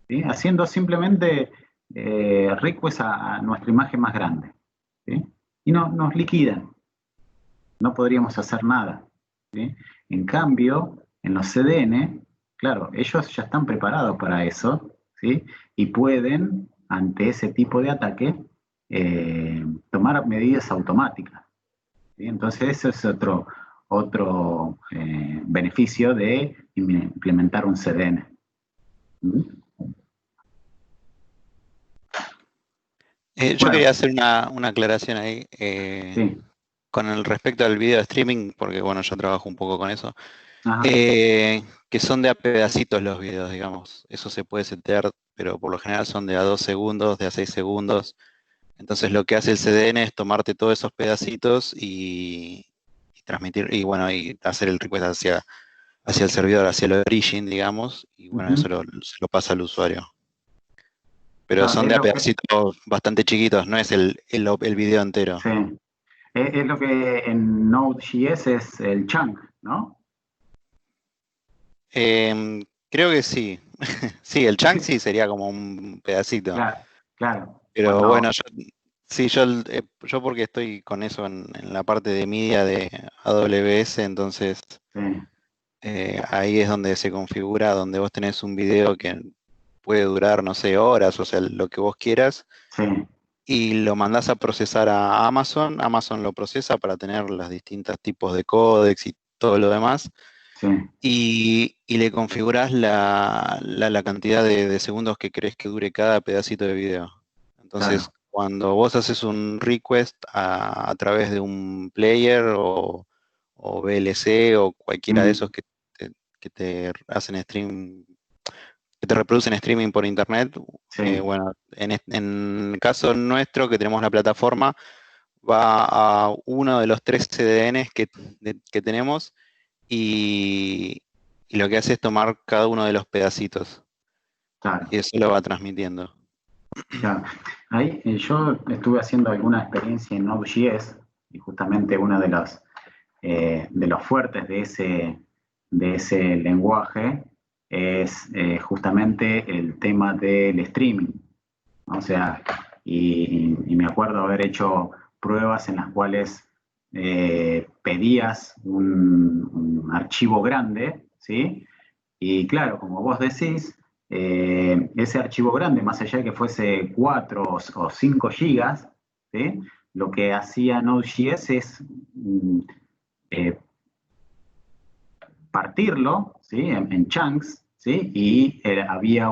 ¿sí? Haciendo simplemente request a nuestra imagen más grande, ¿sí? Y nos liquidan. No podríamos hacer nada, ¿sí? En cambio, en los CDN, claro, ellos ya están preparados para eso, ¿sí? Y pueden, ante ese tipo de ataque, tomar medidas automáticas, ¿sí? Entonces, ese es otro beneficio de implementar un CDN. ¿Mm?
Yo
Bueno,
quería hacer una aclaración ahí
sí.
con el respecto al video streaming, porque bueno, yo trabajo un poco con eso,
Ajá.
que son de a pedacitos los videos, digamos. Eso se puede setear, pero por lo general son de a 2 segundos, de a 6 segundos. Entonces lo que hace el CDN es tomarte todos esos pedacitos y transmitir, y bueno, y hacer el request hacia el servidor, hacia el origin, digamos, y bueno, eso se lo pasa al usuario. Pero
Claro,
son
es
de a
lo que,
pedacitos bastante chiquitos, no es el video entero.
sí. Es lo que en Node.js es el chunk, ¿no?
Creo que sí. Sí, el chunk sí sería como un pedacito.
Claro, claro.
Pero bueno, yo porque estoy con eso en la parte de media de AWS, entonces
Sí,
ahí es donde se configura, donde vos tenés un video que puede durar, no sé, horas, o sea, lo que vos quieras,
sí,
y lo mandás a procesar a Amazon. Amazon lo procesa para tener los distintos tipos de códex y todo lo demás.
sí.
Y le configurás la cantidad de segundos que querés que dure cada pedacito de video. Entonces,
Claro.
cuando vos haces un request a través de un player o VLC o cualquiera de esos que te hacen stream, que te reproducen streaming por internet,
Sí,
bueno, en el caso nuestro, que tenemos la plataforma, va a uno de los 3 CDNs que tenemos, y lo que hace es tomar cada uno de los pedacitos
claro,
y eso lo va transmitiendo.
claro. Ahí yo estuve haciendo alguna experiencia en Node.js, y justamente uno de los fuertes de ese lenguaje es justamente el tema del streaming, ¿no? O sea, y me acuerdo haber hecho pruebas en las cuales pedías un archivo grande, ¿sí? Y claro, como vos decís, ese archivo grande, más allá de que fuese 4 o 5 gigas, ¿sí? lo que hacía Node.js es partirlo, ¿sí? en chunks, ¿sí? Y había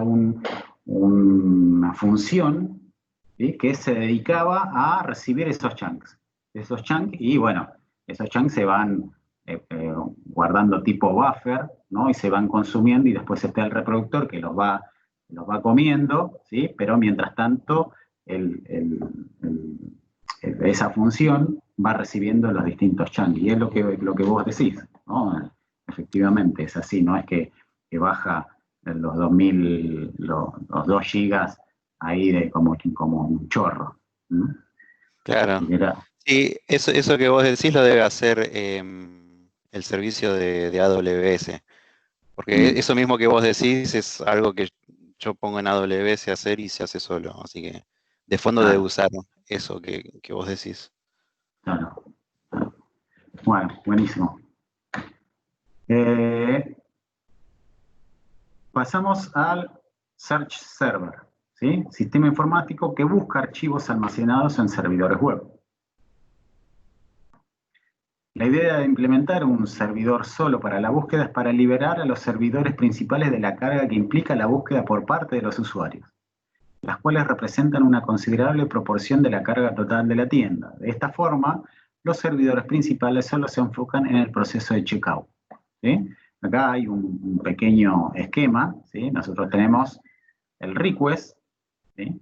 una función, ¿sí? que se dedicaba a recibir esos chunks. Y bueno, esos chunks se van guardando tipo buffer, ¿no? Y se van consumiendo y después está el reproductor que los va comiendo, ¿sí? Pero mientras tanto esa función va recibiendo los distintos chunks. Y es lo que vos decís, ¿no? Efectivamente, es así, no es que baja los 2000, los 2 gigas ahí como un chorro. ¿no?
Claro.
Era,
Sí, eso que vos decís lo debe hacer el servicio de AWS. Porque eso mismo que vos decís es algo que yo pongo en AWS a hacer y se hace solo. Así que de fondo debe
claro,
usar eso que vos decís.
claro. Bueno, buenísimo. Pasamos al Search Server, ¿sí? Sistema informático que busca archivos almacenados en servidores web. La idea de implementar un servidor solo para la búsqueda es para liberar a los servidores principales de la carga que implica la búsqueda por parte de los usuarios, las cuales representan una considerable proporción de la carga total de la tienda. De esta forma, los servidores principales solo se enfocan en el proceso de checkout. ¿Sí? Acá hay un pequeño esquema, ¿sí? Nosotros tenemos el request, ¿sí?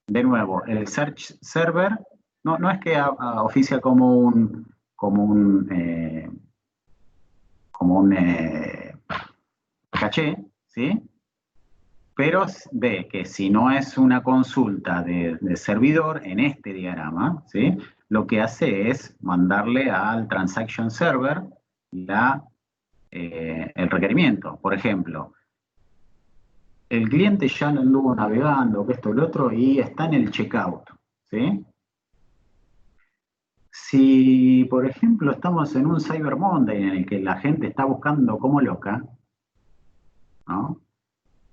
De nuevo, el search server no es que oficia como un caché, ¿sí? Pero ve que si no es una consulta de servidor en este diagrama, ¿sí? Lo que hace es mandarle al transaction server el requerimiento. Por ejemplo, el cliente ya no anduvo navegando, que esto, lo otro, y está en el checkout, ¿sí? Si, por ejemplo, estamos en un Cyber Monday en el que la gente está buscando como loca, ¿no?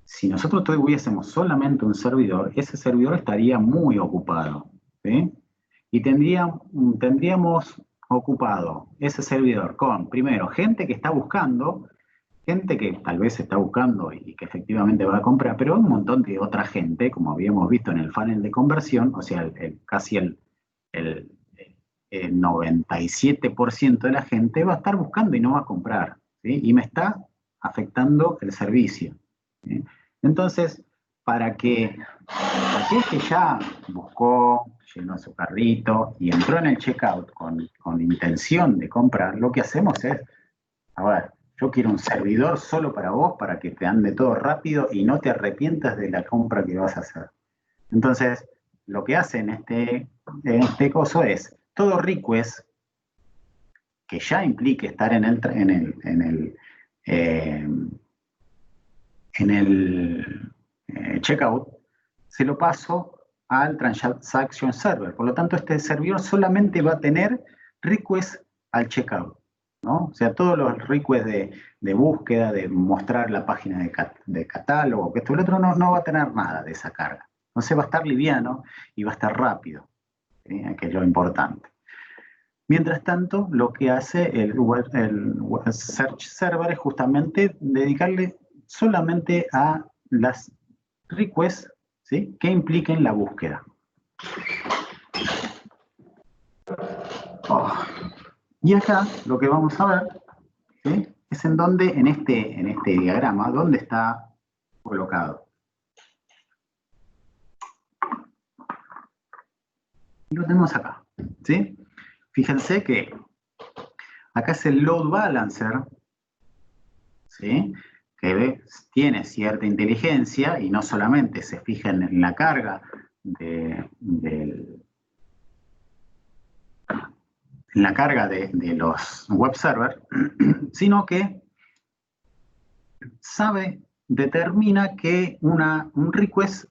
Si nosotros tuviésemos solamente un servidor, ese servidor estaría muy ocupado, ¿sí? Y tendríamos ocupado ese servidor con, primero, gente que está buscando, gente que tal vez está buscando y que efectivamente va a comprar, pero un montón de otra gente, como habíamos visto en el funnel de conversión, o sea, casi el 97% de la gente va a estar buscando y no va a comprar, ¿sí? Y me está afectando el servicio, ¿sí? Entonces, para que aquel que ya buscó, llenó su carrito y entró en el checkout con intención de comprar, lo que hacemos es, a ver, yo quiero un servidor solo para vos, para que te ande todo rápido y no te arrepientas de la compra que vas a hacer. Entonces, lo que hace en este coso es, todo request que ya implique estar en el checkout, se lo paso al transaction server. Por lo tanto, este servidor solamente va a tener request al checkout, ¿no? O sea, todos los requests de búsqueda, de mostrar la página de catálogo, que esto y lo otro, no va a tener nada de esa carga. Entonces va a estar liviano y va a estar rápido, ¿sí? Que es lo importante. Mientras tanto, lo que hace el Search Server es justamente dedicarle solamente a las requests, ¿sí? Que impliquen la búsqueda. Oh. Y acá lo que vamos a ver, ¿sí? Es en donde, en este diagrama, dónde está colocado. Lo tenemos acá, ¿sí? Fíjense que acá es el load balancer, ¿sí? Que tiene cierta inteligencia y no solamente se fija en la carga de los web servers, sino que determina que un request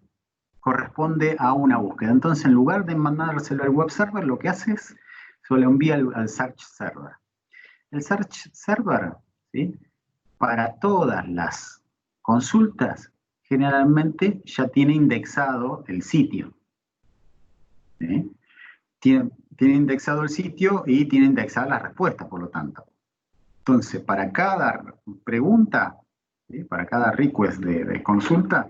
corresponde a una búsqueda. Entonces, en lugar de mandárselo al web server, lo que hace es se lo envía al search server. El search server, ¿sí? Para todas las consultas, generalmente ya tiene indexado el sitio, ¿sí? tiene indexado el sitio y tiene indexada la respuesta, por lo tanto. Entonces, para cada pregunta, ¿sí? Para cada request de consulta,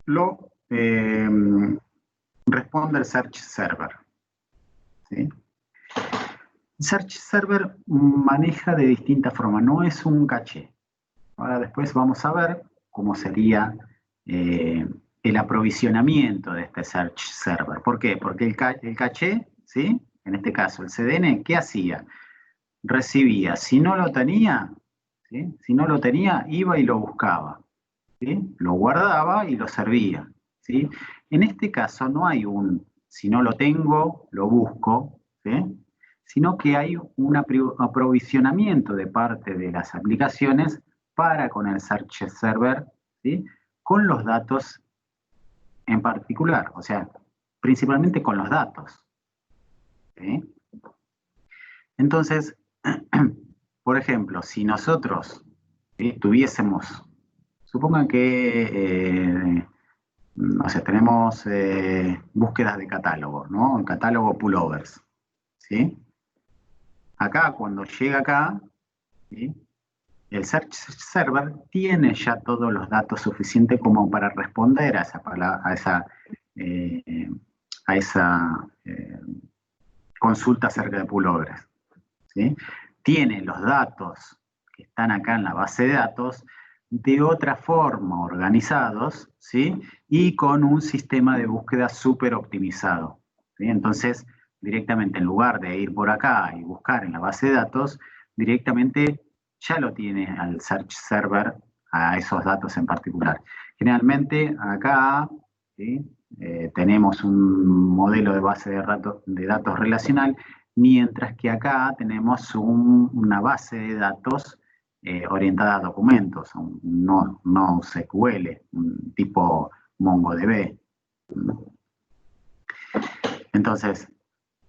lo responde el search server, ¿sí? Search server maneja de distintas formas, no es un caché. Ahora después vamos a ver cómo sería el aprovisionamiento de este search server. ¿Por qué? Porque el caché, ¿sí? En este caso el CDN, ¿qué hacía? Recibía, si no lo tenía, ¿sí? Si no lo tenía, iba y lo buscaba, ¿sí? Lo guardaba y lo servía, ¿sí? En este caso no hay un, si no lo tengo, lo busco, ¿sí? Sino que hay un aprovisionamiento de parte de las aplicaciones para con el search server, ¿sí? Con los datos en particular, o sea, principalmente con los datos, ¿sí? Entonces, por ejemplo, si nosotros tuviésemos, supongan que, no sé, tenemos búsquedas de catálogo, ¿no? Un catálogo pullovers, ¿sí? Acá, cuando llega acá, ¿sí? El search server tiene ya todos los datos suficientes como para responder a esa consulta acerca de pullovers, ¿sí? Tiene los datos que están acá en la base de datos de otra forma organizados, ¿sí? Y con un sistema de búsqueda súper optimizado, ¿sí? Entonces, directamente en lugar de ir por acá y buscar en la base de datos, directamente ya lo tiene al search server a esos datos en particular. Generalmente acá, ¿sí? Tenemos un modelo de base de datos relacional, mientras que acá tenemos una base de datos orientada a documentos, no SQL, un tipo MongoDB. Entonces,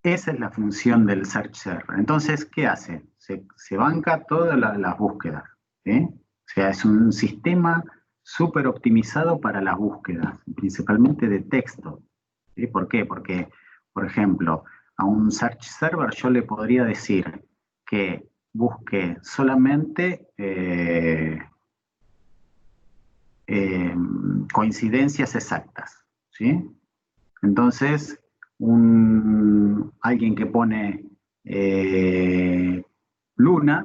esa es la función del search server. Entonces, ¿qué hace? Se banca todas las búsquedas, ¿sí? O sea, es un sistema súper optimizado para las búsquedas, principalmente de texto, ¿sí? ¿Por qué? Porque, por ejemplo, a un search server yo le podría decir que busque solamente coincidencias exactas, ¿sí? Entonces, alguien que pone luna,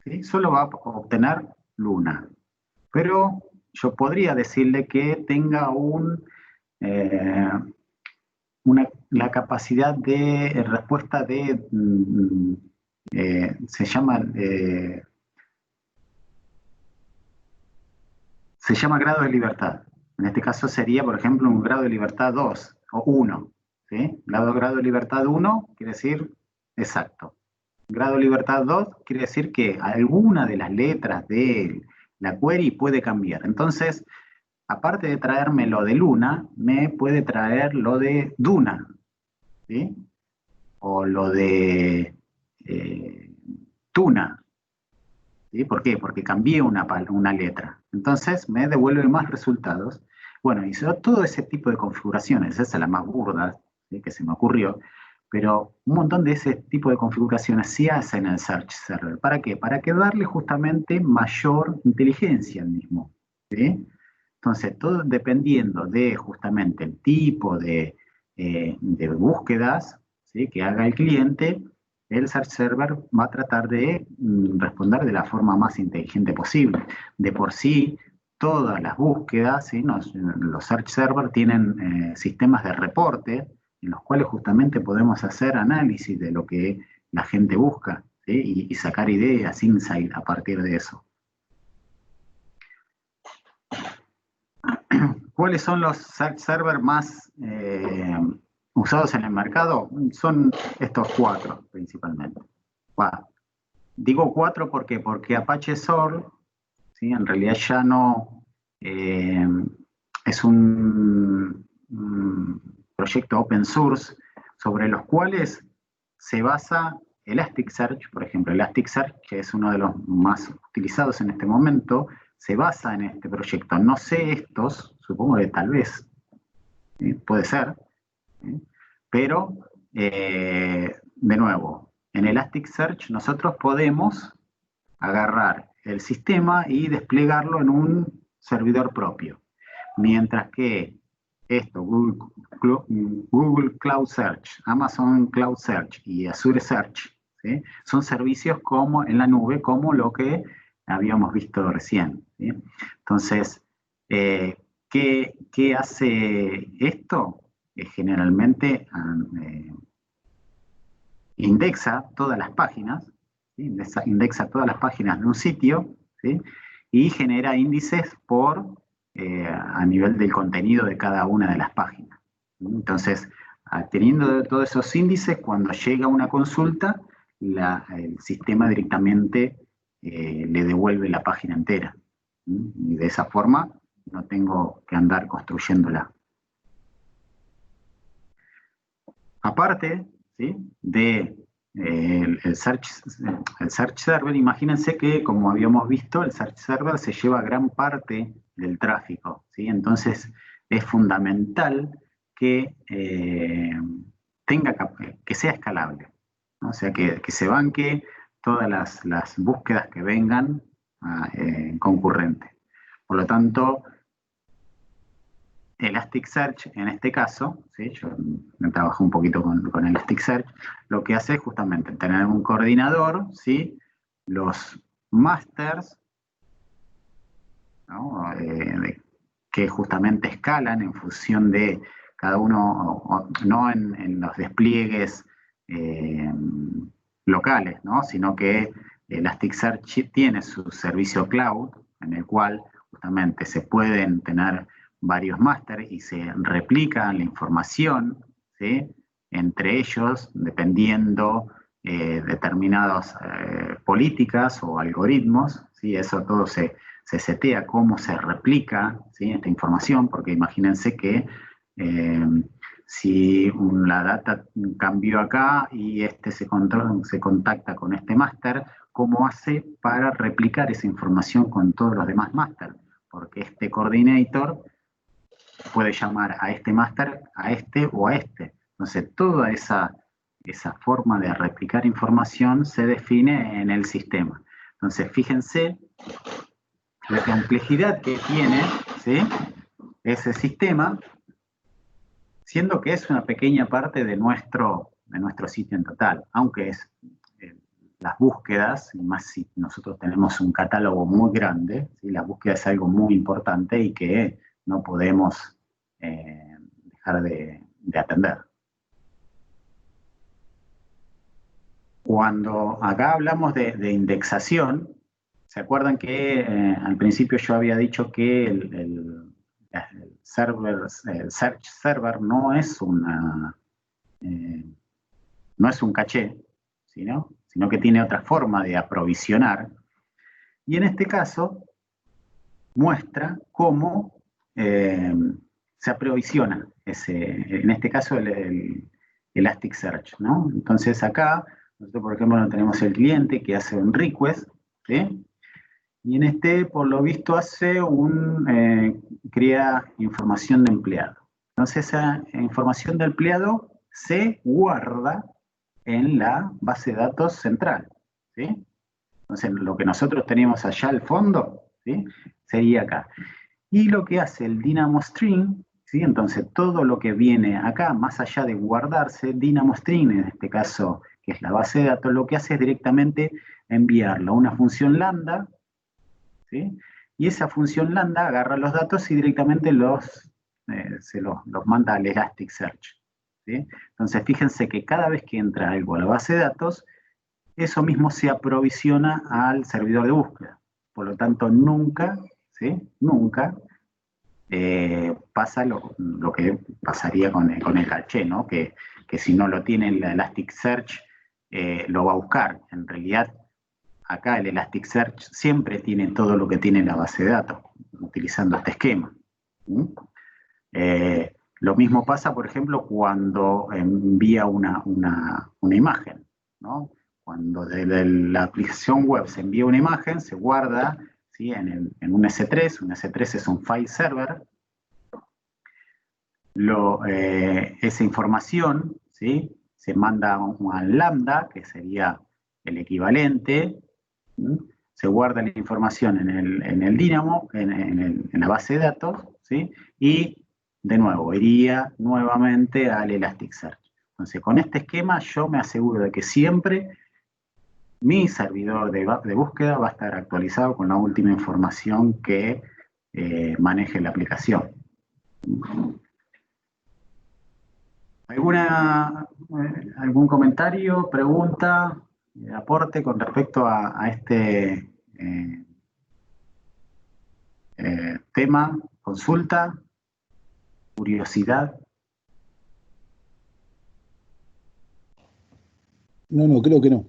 ¿sí? Solo va a obtener luna. Pero yo podría decirle que tenga la capacidad de respuesta de, se llama grado de libertad. En este caso sería, por ejemplo, un grado de libertad 2 o 1. ¿Sí? Grado de libertad 1 quiere decir exacto. Grado de libertad 2 quiere decir que alguna de las letras de la query puede cambiar. Entonces, aparte de traerme lo de luna, me puede traer lo de duna, ¿sí? O lo de tuna. ¿Sí? ¿Por qué? Porque cambié una letra. Entonces me devuelve más resultados. Bueno, y todo ese tipo de configuraciones, esa es la más burda, ¿sí? Que se me ocurrió, pero un montón de ese tipo de configuraciones se hacen en el search server. ¿Para qué? Para que darle justamente mayor inteligencia al mismo, ¿sí? Entonces, todo dependiendo de justamente el tipo de búsquedas, ¿sí? Que haga el cliente, el search server va a tratar de responder de la forma más inteligente posible. De por sí, todas las búsquedas, ¿sí? Los search servers tienen sistemas de reporte en los cuales justamente podemos hacer análisis de lo que la gente busca, ¿sí? Y sacar ideas, insight a partir de eso. ¿Cuáles son los search servers más usados en el mercado? Son estos 4 principalmente. Bueno, digo 4 porque Apache Source, ¿sí? En realidad ya no es un proyecto open source sobre los cuales se basa Elasticsearch, por ejemplo. Elasticsearch, que es uno de los más utilizados en este momento, se basa en este proyecto. No sé estos, supongo que tal vez, puede ser, pero de nuevo, en Elasticsearch nosotros podemos agarrar el sistema y desplegarlo en un servidor propio. Mientras que esto, Google Cloud Search, Amazon Cloud Search y Azure Search, ¿sí? Son servicios como en la nube, como lo que habíamos visto recién, ¿sí? Entonces, ¿qué hace esto? Generalmente indexa todas las páginas, ¿sí? Indexa todas las páginas de un sitio, ¿sí? Y genera índices a nivel del contenido de cada una de las páginas. Entonces, teniendo todos esos índices, cuando llega una consulta, el sistema directamente le devuelve la página entera. Y de esa forma no tengo que andar construyéndola. Aparte, ¿sí? El search Server, imagínense que, como habíamos visto, el Search Server se lleva gran parte del tráfico, ¿sí? Entonces, es fundamental que que sea escalable, ¿no? O sea, que se banque todas las búsquedas que vengan concurrentes. Por lo tanto, Elasticsearch, en este caso, ¿sí? Yo trabajo un poquito con Elasticsearch, lo que hace es justamente tener un coordinador, ¿sí? Los masters, ¿no? Que justamente escalan en función de cada uno, no en los despliegues locales, ¿no? Sino que Elasticsearch tiene su servicio cloud, en el cual justamente se pueden tener varios másteres y se replica la información, ¿sí? Entre ellos, dependiendo determinadas políticas o algoritmos, ¿sí? Eso todo se setea cómo se replica, ¿sí? Esta información, porque imagínense que si la data cambió acá y se contacta con este máster, ¿cómo hace para replicar esa información con todos los demás máster? Porque este coordinator puede llamar a este máster, a este o a este. Entonces, toda esa forma de replicar información se define en el sistema. Entonces, fíjense la complejidad que tiene, ¿sí? Ese sistema, siendo que es una pequeña parte de nuestro sitio en total, aunque es las búsquedas, y más si nosotros tenemos un catálogo muy grande, ¿sí? La búsqueda es algo muy importante y que no podemos dejar de atender. Cuando acá hablamos de indexación, ¿se acuerdan que al principio yo había dicho que el Search Server no es un caché, sino que tiene otra forma de aprovisionar? Y en este caso muestra cómo se aprovisiona en este caso el Elasticsearch, ¿no? Entonces acá nosotros, por ejemplo, tenemos el cliente que hace un request, ¿sí? Y en por lo visto, crea información de empleado. Entonces, esa información de empleado se guarda en la base de datos central, ¿sí? Entonces, lo que nosotros tenemos allá al fondo, ¿sí? Sería acá. Y lo que hace el DynamoStream, ¿sí? Entonces, todo lo que viene acá, más allá de guardarse, DynamoStream, en este caso, que es la base de datos, lo que hace es directamente enviarlo a una función lambda, ¿sí? Y esa función lambda agarra los datos y directamente se los manda al Elasticsearch, ¿sí? Entonces, fíjense que cada vez que entra algo a la base de datos, eso mismo se aprovisiona al servidor de búsqueda. Por lo tanto, nunca, ¿sí? Nunca pasa lo que pasaría con el caché, ¿no? Que si no lo tiene el Elasticsearch, lo va a buscar. En realidad, acá el Elasticsearch siempre tiene todo lo que tiene la base de datos, utilizando este esquema. Lo mismo pasa, por ejemplo, cuando envía una imagen, ¿no? Cuando de la aplicación web se envía una imagen, se guarda, ¿sí? en un S3. Un S3 es un file server. Esa información, ¿sí? se manda al lambda, que sería el equivalente, se guarda la información en el Dynamo, en la base de datos, ¿sí? Y de nuevo, iría nuevamente al Elasticsearch. Entonces, con este esquema yo me aseguro de que siempre mi servidor de búsqueda va a estar actualizado con la última información que maneje la aplicación. ¿Algún comentario, pregunta, aporte con respecto a este tema, consulta, curiosidad?
No, creo que no.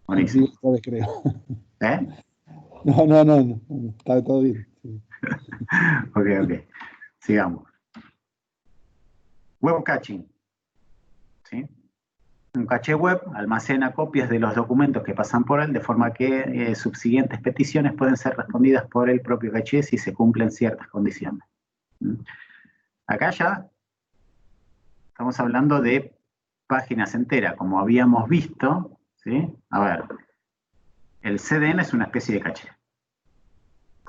Buenísimo.
Esta vez creo.
¿Eh?
No, está todo bien. Sí.
Ok. Sigamos. Web caching. ¿Sí? Un caché web almacena copias de los documentos que pasan por él, de forma que subsiguientes peticiones pueden ser respondidas por el propio caché si se cumplen ciertas condiciones. Acá ya estamos hablando de páginas enteras, como habíamos visto, ¿sí? A ver, el CDN es una especie de caché.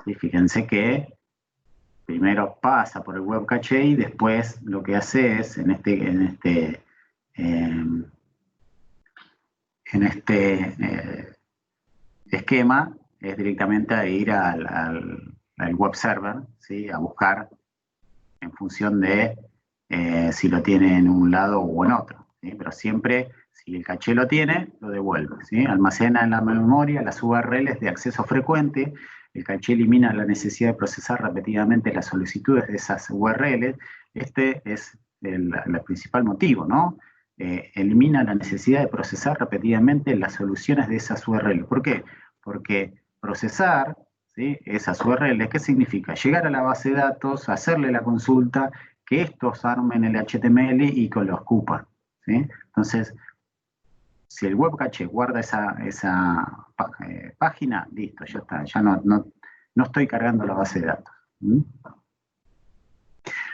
¿Sí? Fíjense que primero pasa por el web caché y después lo que hace es, en este esquema, es directamente a ir al web server, ¿sí? A buscar en función de si lo tiene en un lado o en otro, ¿sí? Pero siempre, si el caché lo tiene, lo devuelve, ¿sí? Almacena en la memoria las URLs de acceso frecuente. El caché elimina la necesidad de procesar repetidamente las solicitudes de esas URLs. Este es el principal motivo, ¿no? Elimina la necesidad de procesar repetidamente las soluciones de esas URLs. ¿Por qué? Porque procesar, ¿sí? Esas URLs, ¿qué significa? Llegar a la base de datos, hacerle la consulta, que estos armen el HTML y que lo ocupan, ¿sí? Entonces, si el web caché guarda esa página, listo, ya está, ya no estoy cargando la base de datos.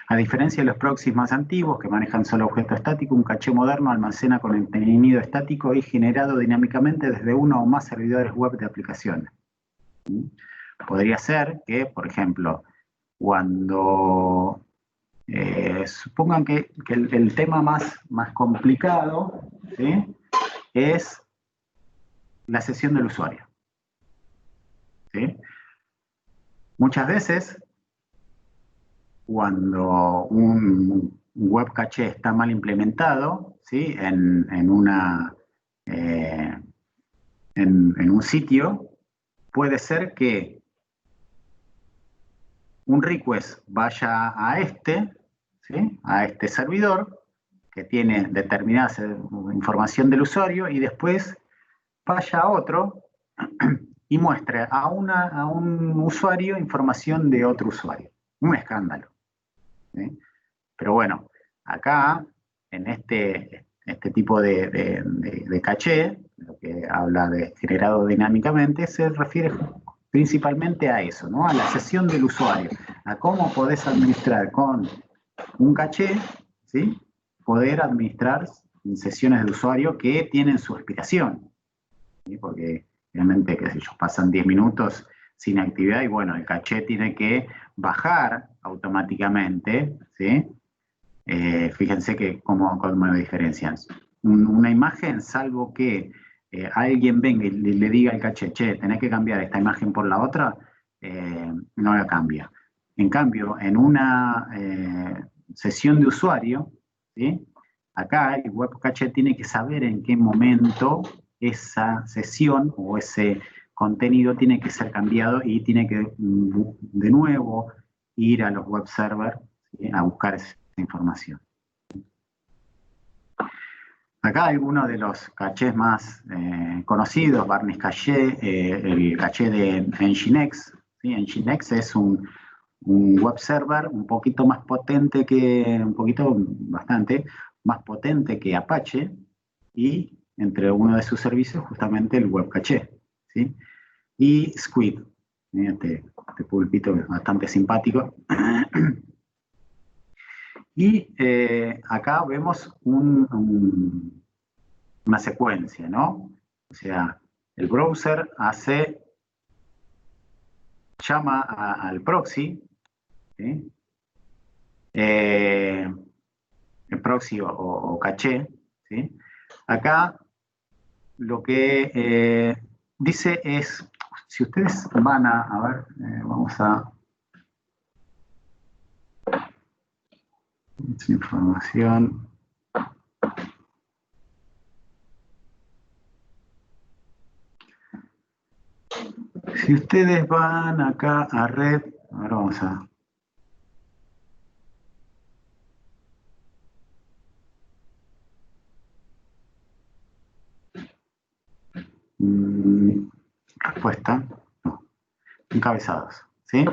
A diferencia de los proxies más antiguos que manejan solo objeto estático, un caché moderno almacena contenido estático y generado dinámicamente desde uno o más servidores web de aplicaciones. Podría ser que, por ejemplo, cuando supongan que el tema más complicado, ¿sí? Es la sesión del usuario, ¿sí? Muchas veces, cuando un web caché está mal implementado, ¿sí? en un sitio, puede ser que un request vaya a ¿sí? A este servidor que tiene determinada información del usuario y después vaya a otro y muestre a un usuario información de otro usuario. Un escándalo, ¿sí? Pero bueno, acá, en este tipo de caché, lo que habla de generado dinámicamente, se refiere principalmente a eso, ¿no? A la sesión del usuario, a cómo podés administrar con un caché, ¿sí? Poder administrar sesiones de usuario que tienen su expiración, ¿sí? Porque realmente, qué sé yo, pasan 10 minutos sin actividad y bueno, el caché tiene que bajar automáticamente, ¿sí? Fíjense que cómo diferencian. Una imagen, salvo que alguien venga y le diga al caché, che, tenés que cambiar esta imagen por la otra, no la cambia. En cambio, en una sesión de usuario, ¿sí? Acá el web caché tiene que saber en qué momento esa sesión o ese contenido tiene que ser cambiado y tiene que de nuevo ir a los web servers, ¿sí? A buscar esa información. Acá algunos de los cachés más conocidos, Varnish Caché, el caché de Nginx, ¿sí? Nginx es un web server un poquito más potente bastante más potente que Apache, y entre uno de sus servicios justamente el web caché, ¿sí? Y Squid, este pulpito bastante simpático. Y acá vemos una secuencia, ¿no? O sea, el browser llama al proxy, ¿sí? El proxy o caché, ¿sí? Acá lo que dice es, si ustedes van a ver, vamos a... información. Si ustedes van acá a red, ahora vamos a... respuesta, no, encabezados, ¿sí?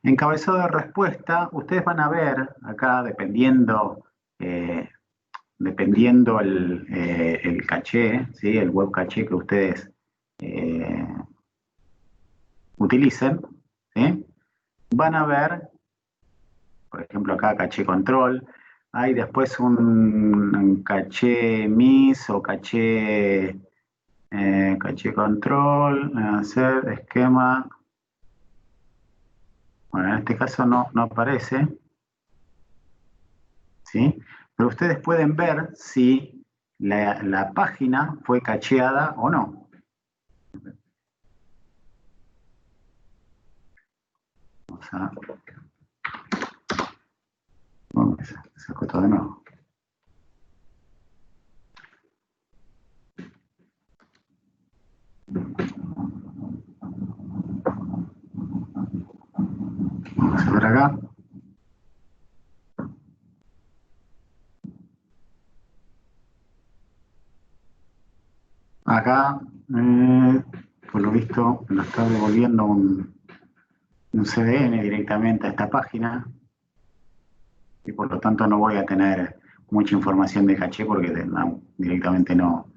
Encabezado de respuesta, ustedes van a ver acá, dependiendo el caché, ¿sí? El web caché que ustedes utilicen, ¿sí? Van a ver, por ejemplo, acá caché control, hay después un caché mis o caché control, hacer esquema. Bueno, en este caso no aparece, ¿sí? Pero ustedes pueden ver si la página fue cacheada o no. Vamos a saco todo de nuevo. Vamos a ver acá. Acá, por lo visto, nos está devolviendo un CDN directamente a esta página y por lo tanto no voy a tener mucha información de caché porque directamente no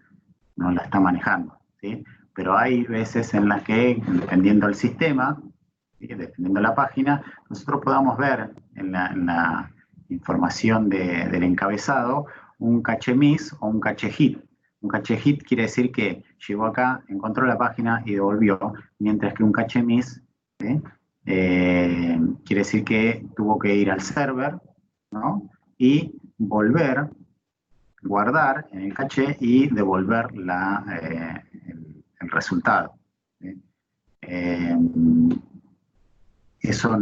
la está manejando, ¿sí? Pero hay veces en las que, dependiendo del sistema, ¿sí? Dependiendo de la página, nosotros podamos ver en la información del encabezado un caché miss o un caché hit. Un caché hit quiere decir que llegó acá, encontró la página y devolvió, mientras que un caché miss, ¿sí? Quiere decir que tuvo que ir al server, ¿no? Y volver, guardar en el caché y devolver el resultado, ¿sí? Eso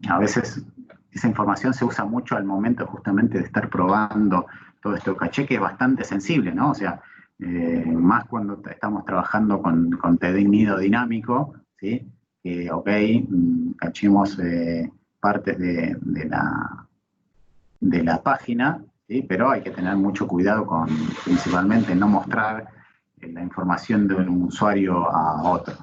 a veces esa información se usa mucho al momento justamente de estar probando todo esto caché, que es bastante sensible, ¿no? O sea, más cuando estamos trabajando con contenido dinámico, ¿sí? Ok, cachemos partes de la página, ¿sí? Pero hay que tener mucho cuidado con, principalmente, no mostrar la información de un usuario a otro.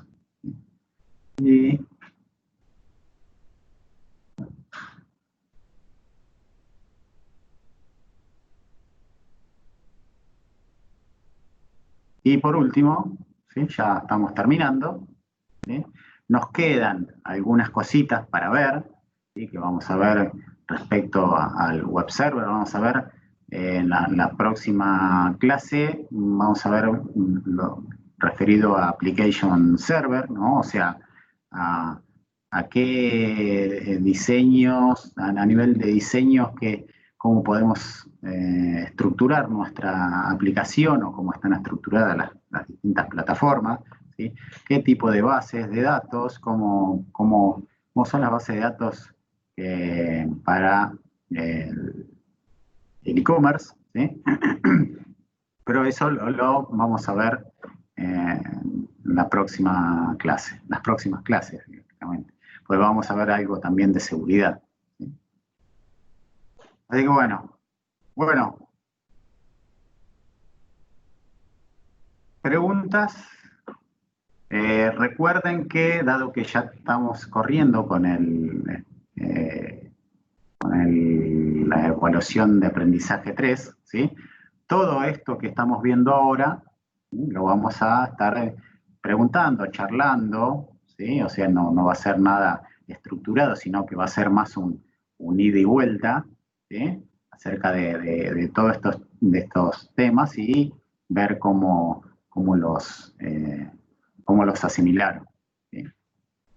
Y por último, ¿sí? Ya estamos terminando, ¿sí? Nos quedan algunas cositas para ver, ¿sí? Que vamos a ver respecto al web server. Vamos a ver en la próxima clase, vamos a ver lo referido a application server, ¿no? O sea, a qué diseños, a nivel de diseños, cómo podemos estructurar nuestra aplicación o cómo están estructuradas las distintas plataformas, ¿sí? Qué tipo de bases de datos, cómo son las bases de datos para el e-commerce, ¿sí? Pero eso lo vamos a ver en la próxima clase, las próximas clases, prácticamente. Pues vamos a ver algo también de seguridad, ¿sí? Así que bueno, preguntas. Recuerden que, dado que ya estamos corriendo con la evaluación de aprendizaje 3, ¿sí? Todo esto que estamos viendo ahora, ¿sí? Lo vamos a estar preguntando, charlando, ¿sí? O sea, no va a ser nada estructurado, sino que va a ser más un ida y vuelta, ¿sí? ¿sí? Acerca de todos estos temas y ver cómo los asimilaron, ¿sí?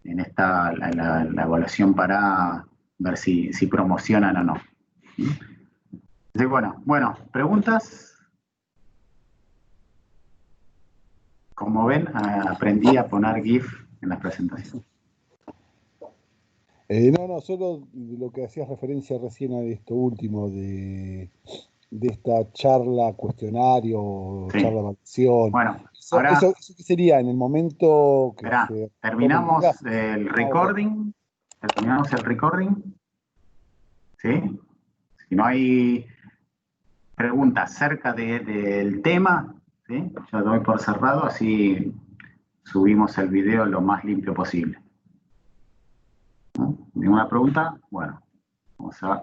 En esta, la evaluación para ver si promocionan o no. ¿Sí? Así que bueno, preguntas. Como ven, aprendí a poner GIF en las presentaciones.
No, solo lo que hacías referencia recién a esto último, de esta charla, cuestionario,
Sí.
charla de acción.
Bueno,
¿Eso qué sería? En el momento que
esperá,
se
terminamos
comunica?
el recording. Terminamos el recording. ¿Sí? Si no hay preguntas acerca del tema, ¿sí? Yo doy por cerrado, así subimos el video lo más limpio posible. ¿No? ¿Ninguna pregunta? Bueno, vamos a